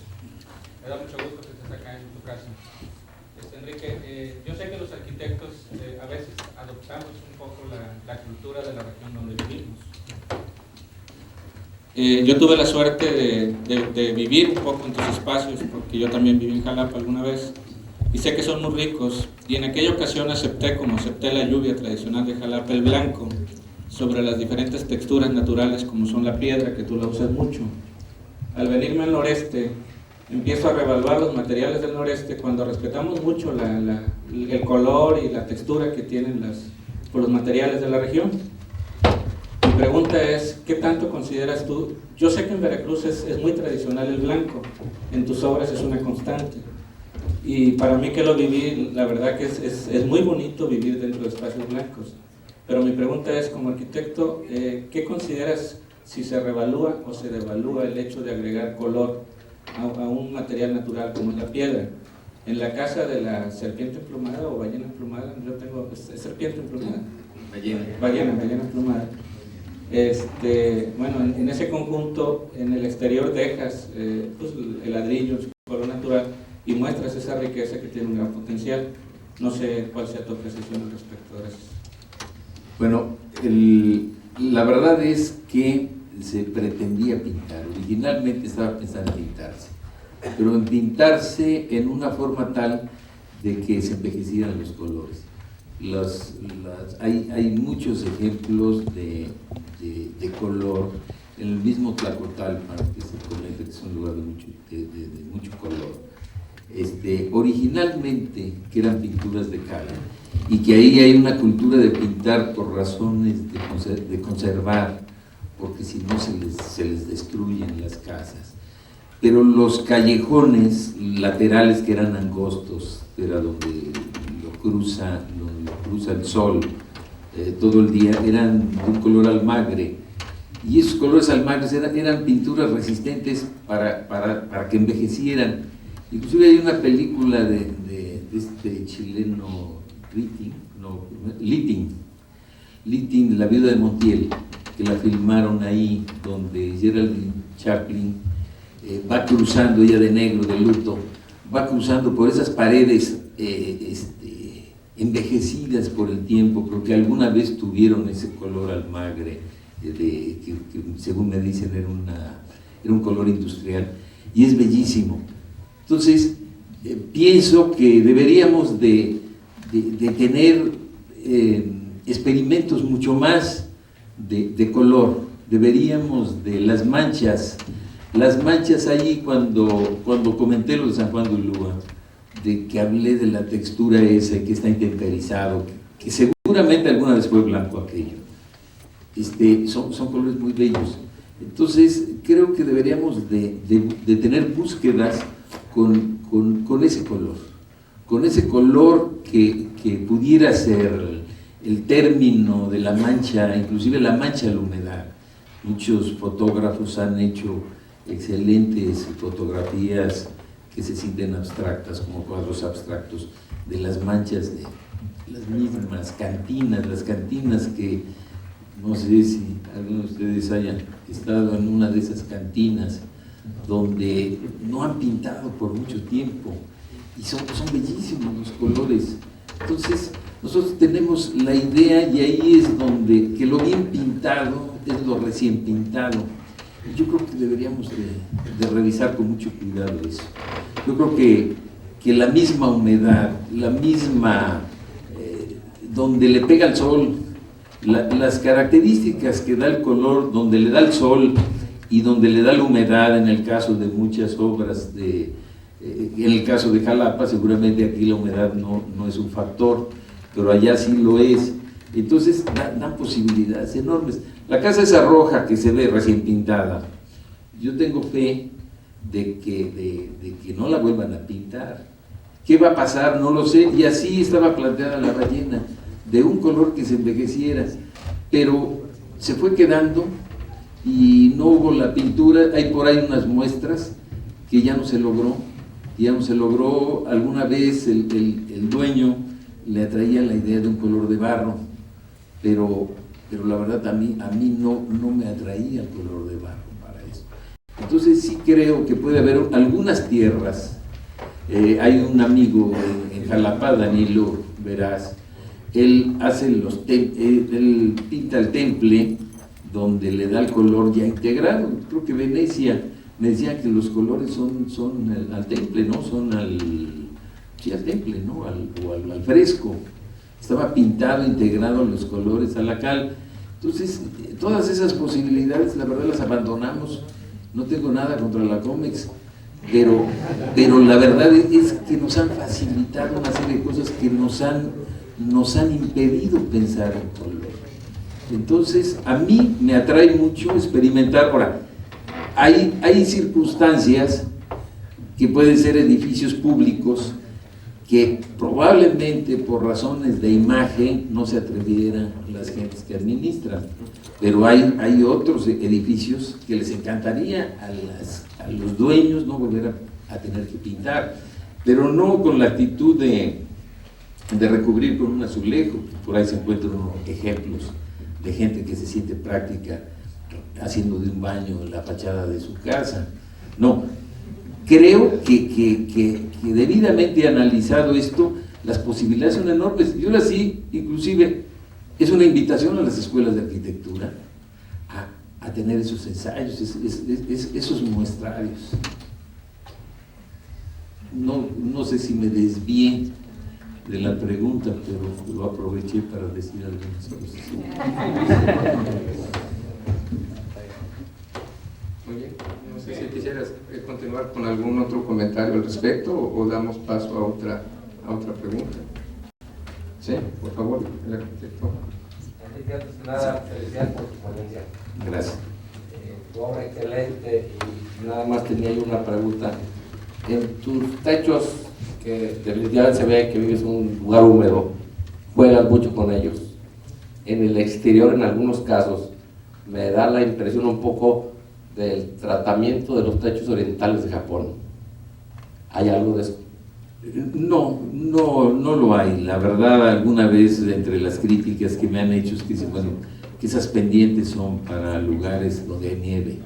Me da mucho gusto que estés acá en tu casa. Enrique, yo sé que los arquitectos a veces adoptamos un poco la cultura de la región donde vivimos. Yo tuve la suerte de vivir un poco en tus espacios, porque yo también viví en Jalapa alguna vez, y sé que son muy ricos, y en aquella ocasión acepté la lluvia tradicional de Jalapa, el blanco, sobre las diferentes texturas naturales como son la piedra, que tú la usas mucho. Al venirme al noreste, empiezo a reevaluar los materiales del noreste cuando respetamos mucho el color y la textura que tienen los materiales de la región. Mi pregunta es, ¿qué tanto consideras tú? Yo sé que en Veracruz es muy tradicional el blanco, en tus obras es una constante. Y para mí que lo viví, la verdad que es muy bonito vivir dentro de espacios blancos. Pero mi pregunta es, como arquitecto, ¿qué consideras si se revalúa o se devalúa el hecho de agregar color a un material natural como es la piedra? En la casa de la serpiente emplumada o ballena emplumada, yo tengo serpiente emplumada. Ballena emplumada. Bueno, en ese conjunto, en el exterior dejas pues, el ladrillo en su color natural y muestras esa riqueza que tiene un gran potencial. No sé cuál sea tu apreciación al respecto de eso. Bueno, la verdad es que se pretendía pintar. Originalmente estaba pensando en pintarse, pero en pintarse en una forma tal de que se envejecieran los colores. Hay muchos ejemplos de color en el mismo Tlacotalpan, que se comenta que es un lugar de mucho color. Originalmente, que eran pinturas de cala, y que ahí hay una cultura de pintar por razones de conservar, porque si no se les destruyen las casas. Pero los callejones laterales que eran angostos, era donde lo cruza el sol todo el día, eran de un color almagre, y esos colores almagres eran pinturas resistentes para que envejecieran. Inclusive hay una película de este chileno Litting, La viuda de Montiel, que la filmaron ahí, donde Geraldine Chaplin va cruzando, ella de negro, de luto, va cruzando por esas paredes envejecidas por el tiempo, porque alguna vez tuvieron ese color almagre, que según me dicen era un color industrial, y es bellísimo. Entonces, pienso que deberíamos de tener experimentos mucho más de color. Deberíamos de las manchas allí cuando comenté lo de San Juan de Ulúa, de que hablé de la textura esa que está intemperizado, que seguramente alguna vez fue blanco aquello. Son colores muy bellos. Entonces, creo que deberíamos de tener búsquedas con ese color que pudiera ser el término de la mancha, inclusive la mancha de la humedad. Muchos fotógrafos han hecho excelentes fotografías que se sienten abstractas, como cuadros abstractos, de las manchas de las mismas cantinas, las cantinas que no sé si algunos de ustedes hayan estado en una de esas cantinas donde no han pintado por mucho tiempo y son bellísimos los colores. Entonces nosotros tenemos la idea, y ahí es donde que lo bien pintado es lo recién pintado. Yo creo que deberíamos de revisar con mucho cuidado eso. Yo creo que la misma humedad, la misma donde le pega el sol, las características que da el color, donde le da el sol y donde le da la humedad, en el caso de muchas obras, en el caso de Jalapa, seguramente aquí la humedad no es un factor, pero allá sí lo es. Entonces dan posibilidades enormes. La casa esa roja que se ve recién pintada, yo tengo fe de que no la vuelvan a pintar. ¿Qué va a pasar? No lo sé. Y así estaba planteada la ballena, de un color que se envejeciera, pero se fue quedando y no hubo la pintura. Hay por ahí unas muestras que ya no se logró, alguna vez el dueño le atraía la idea de un color de barro, pero la verdad a mí no me atraía el color de barro para eso. Entonces sí creo que puede haber algunas tierras. Hay un amigo en Jalapa, Danilo Veraz, él pinta el temple donde le da el color ya integrado. Creo que Venecia me decía que los colores son al temple, ¿no? Son al temple, ¿no? Al fresco. Estaba pintado, integrado los colores a la cal. Entonces, todas esas posibilidades, la verdad, las abandonamos. No tengo nada contra la Comex, pero la verdad es que nos han facilitado una serie de cosas que nos han impedido pensar en color. Entonces, a mí me atrae mucho experimentar. Ahora, hay circunstancias que pueden ser edificios públicos que probablemente por razones de imagen no se atrevieran las gentes que administran, pero hay otros edificios que les encantaría a los dueños no volver a tener que pintar, pero no con la actitud de recubrir con un azulejo. Por ahí se encuentran ejemplos de gente que se siente práctica haciendo de un baño en la fachada de su casa. No, creo que debidamente analizado esto, las posibilidades son enormes. Y ahora sí, inclusive, es una invitación a las escuelas de arquitectura a tener esos ensayos, esos muestrarios. No sé si me desvié de la pregunta, pero lo aproveché para decir algunas cosas. Muy bien, no sé si quisieras continuar con algún otro comentario al respecto o damos paso a otra pregunta. Sí, por favor, el arquitecto. Antes que nada, felicidades por tu ponencia. Gracias. Tu obra excelente, y nada más tenía yo una pregunta. En tus techos, que definitivamente se ve que vives en un lugar húmedo, juegas mucho con ellos. En el exterior, en algunos casos, me da la impresión un poco del tratamiento de los techos orientales de Japón. ¿Hay algo de eso? No lo hay. La verdad, alguna vez entre las críticas que me han hecho es que dicen, bueno, que esas pendientes son para lugares donde hay nieve.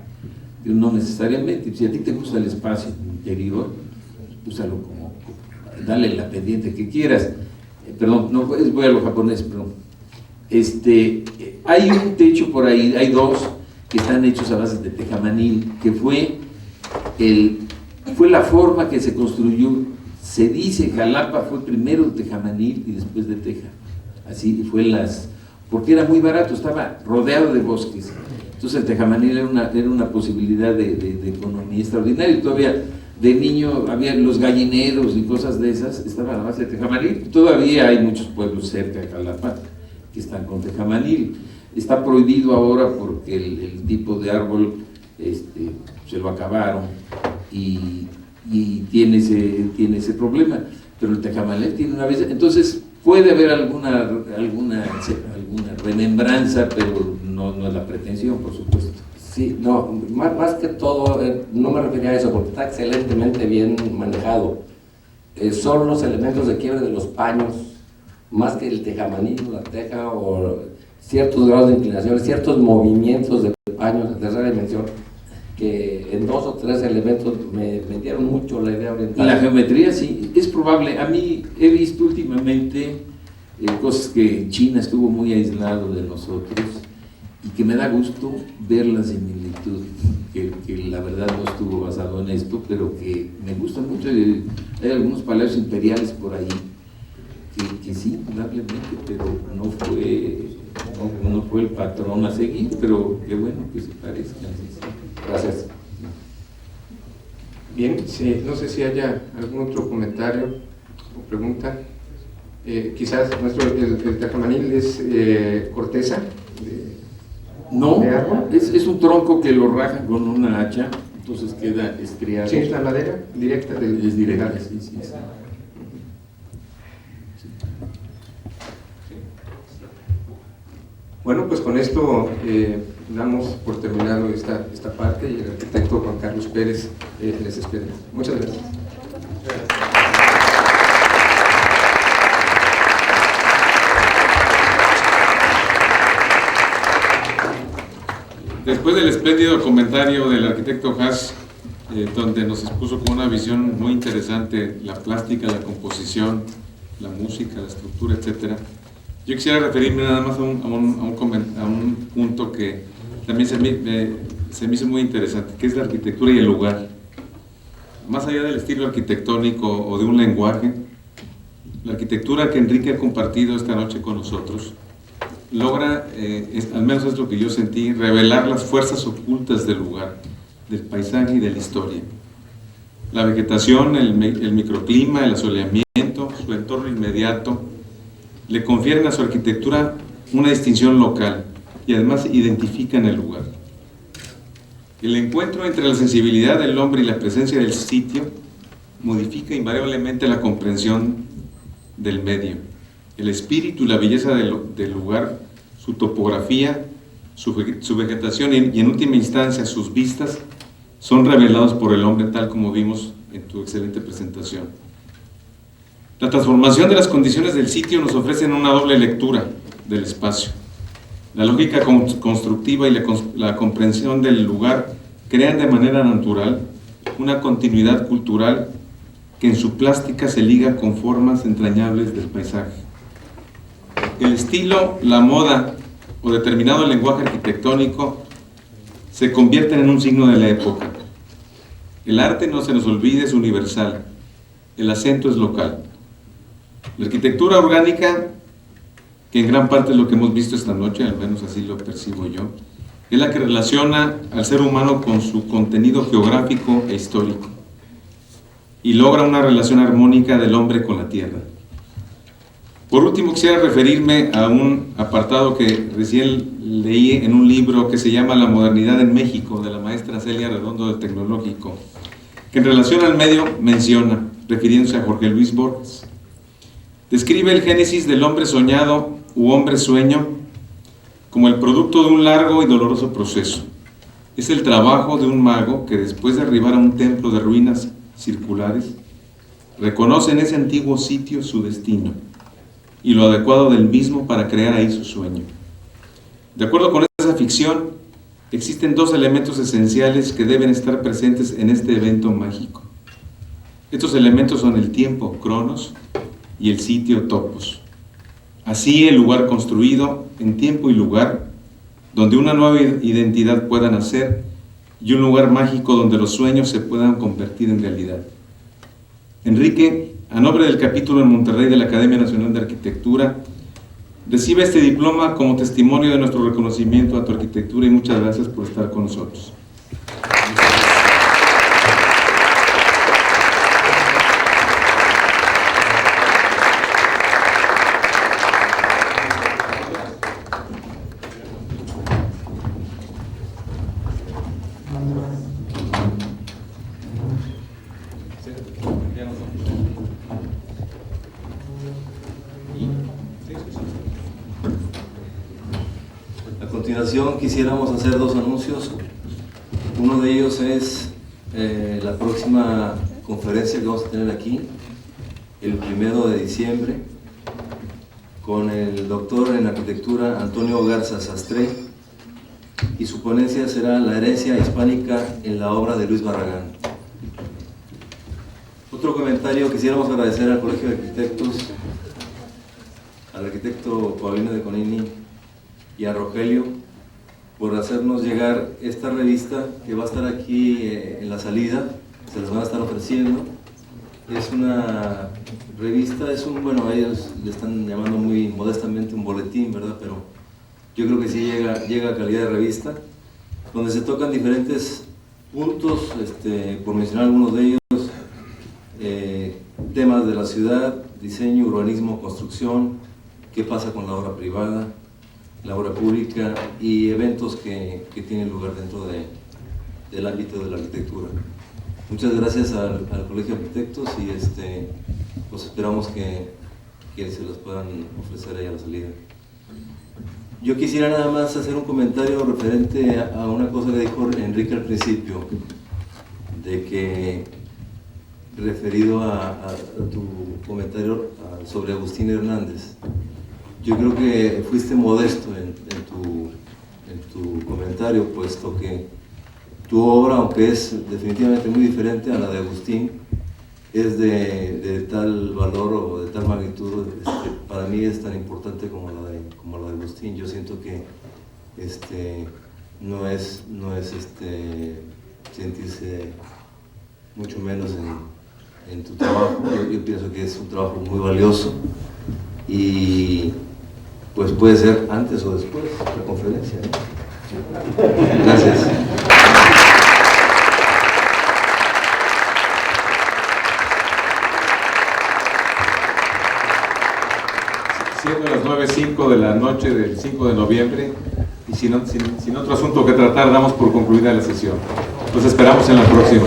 Yo, no necesariamente. Si a ti te gusta el espacio interior, úsalo como dale la pendiente que quieras. Perdón, no voy a lo japonés, perdón. Hay un techo por ahí, hay dos que están hechos a base de tejamanil, que fue la forma que se construyó. Se dice Jalapa fue primero de tejamanil y después de teja. Así fue porque era muy barato, estaba rodeado de bosques. Entonces el tejamanil era una posibilidad de economía extraordinaria. Y todavía de niño había los gallineros y cosas de esas, estaba a la base de tejamanil. Todavía hay muchos pueblos cerca de Jalapa que están con tejamanil. Está prohibido ahora porque el tipo de árbol se lo acabaron y tiene ese problema, pero el tejamanil tiene una vez. Entonces puede haber alguna remembranza, pero no es la pretensión, por supuesto. Sí, no, más que todo, no me refería a eso, porque está excelentemente bien manejado. Son los elementos de quiebre de los paños, más que el tejamanillo, la teja, o ciertos grados de inclinación, ciertos movimientos de paños de tercera dimensión, que en 2 o 3 elementos me dieron mucho la idea oriental. La geometría sí, es probable. A mí he visto últimamente cosas que China estuvo muy aislado de nosotros y que me da gusto ver la similitud, que la verdad no estuvo basado en esto, pero que me gusta mucho. Hay algunos palacios imperiales por ahí que sí, indudablemente, pero no fue el patrón a seguir, pero qué bueno que se parezcan. Gracias. Bien, sí, no sé si haya algún otro comentario o pregunta. Quizás el tejamanil es corteza. No, ¿De árbol? es un tronco que lo rajan con una hacha, entonces queda estriado. Sí, es la madera directa del. Es directa, sí, sí, sí. Bueno, pues con esto damos por terminado esta parte y el arquitecto Juan Carlos Pérez les espera. Muchas gracias. Después del espléndido comentario del arquitecto Haas, donde nos expuso con una visión muy interesante la plástica, la composición, la música, la estructura, etcétera, yo quisiera referirme nada más a un punto que también se me hizo muy interesante, que es la arquitectura y el lugar. Más allá del estilo arquitectónico o de un lenguaje, la arquitectura que Enrique ha compartido esta noche con nosotros logra, al menos es lo que yo sentí, revelar las fuerzas ocultas del lugar, del paisaje y de la historia. La vegetación, el microclima, el asoleamiento, su entorno inmediato, le confieren a su arquitectura una distinción local y además identifican el lugar. El encuentro entre la sensibilidad del hombre y la presencia del sitio modifica invariablemente la comprensión del medio. El espíritu y la belleza del lugar, su topografía, su vegetación y en última instancia sus vistas son revelados por el hombre, tal como vimos en tu excelente presentación. La transformación de las condiciones del sitio nos ofrecen una doble lectura del espacio. La lógica constructiva y la comprensión del lugar crean de manera natural una continuidad cultural que en su plástica se liga con formas entrañables del paisaje. El estilo, la moda o determinado lenguaje arquitectónico se convierten en un signo de la época. El arte, no se nos olvide, es universal. El acento es local. La arquitectura orgánica, que en gran parte es lo que hemos visto esta noche, al menos así lo percibo yo, es la que relaciona al ser humano con su contenido geográfico e histórico y logra una relación armónica del hombre con la tierra. Por último, quisiera referirme a un apartado que recién leí en un libro que se llama La modernidad en México, de la maestra Celia Redondo del Tecnológico, que en relación al medio menciona, refiriéndose a Jorge Luis Borges, describe el génesis del hombre soñado u hombre sueño como el producto de un largo y doloroso proceso. Es el trabajo de un mago que, después de arribar a un templo de ruinas circulares, reconoce en ese antiguo sitio su destino y lo adecuado del mismo para crear ahí su sueño. De acuerdo con esa ficción, existen dos elementos esenciales que deben estar presentes en este evento mágico. Estos elementos son el tiempo, cronos, y el sitio, topos. Así, el lugar construido en tiempo y lugar, donde una nueva identidad pueda nacer, y un lugar mágico donde los sueños se puedan convertir en realidad. Enrique, a nombre del capítulo en Monterrey de la Academia Nacional de Arquitectura, recibe este diploma como testimonio de nuestro reconocimiento a tu arquitectura y muchas gracias por estar con nosotros. A continuación quisiéramos hacer dos anuncios Uno de ellos es la próxima conferencia que vamos a tener aquí, el 1 de diciembre, con el doctor en arquitectura Antonio Garza Sastre, y su ponencia será la herencia hispánica en la obra de Luis Barragán. Otro comentario: quisiéramos agradecer al Colegio de Arquitectos, al arquitecto Paulino de Conini y a Rogelio por hacernos llegar esta revista que va a estar aquí en la salida, se las van a estar ofreciendo. Es una revista, bueno, ellos le están llamando muy modestamente un boletín, ¿verdad? Pero yo creo que sí llega a calidad de revista, donde se tocan diferentes puntos, por mencionar algunos de ellos, temas de la ciudad, diseño, urbanismo, construcción, qué pasa con la obra privada, la obra pública y eventos que tienen lugar dentro del ámbito de la arquitectura. Muchas gracias al Colegio de Arquitectos y pues esperamos que se los puedan ofrecer ahí a la salida. Yo quisiera nada más hacer un comentario referente a una cosa que dijo Enrique al principio, de que referido a tu comentario sobre Agustín Hernández. Yo creo que fuiste modesto en tu comentario, puesto que tu obra, aunque es definitivamente muy diferente a la de Agustín, es de tal valor o de tal magnitud, para mí es tan importante como la de Agustín. Yo siento que no es sentirse mucho menos en tu trabajo. Yo pienso que es un trabajo muy valioso y pues puede ser antes o después la conferencia, ¿no? Gracias. Siendo las 9:05 de la noche del 5 de noviembre y sin otro asunto que tratar, damos por concluida la sesión. Los esperamos en la próxima.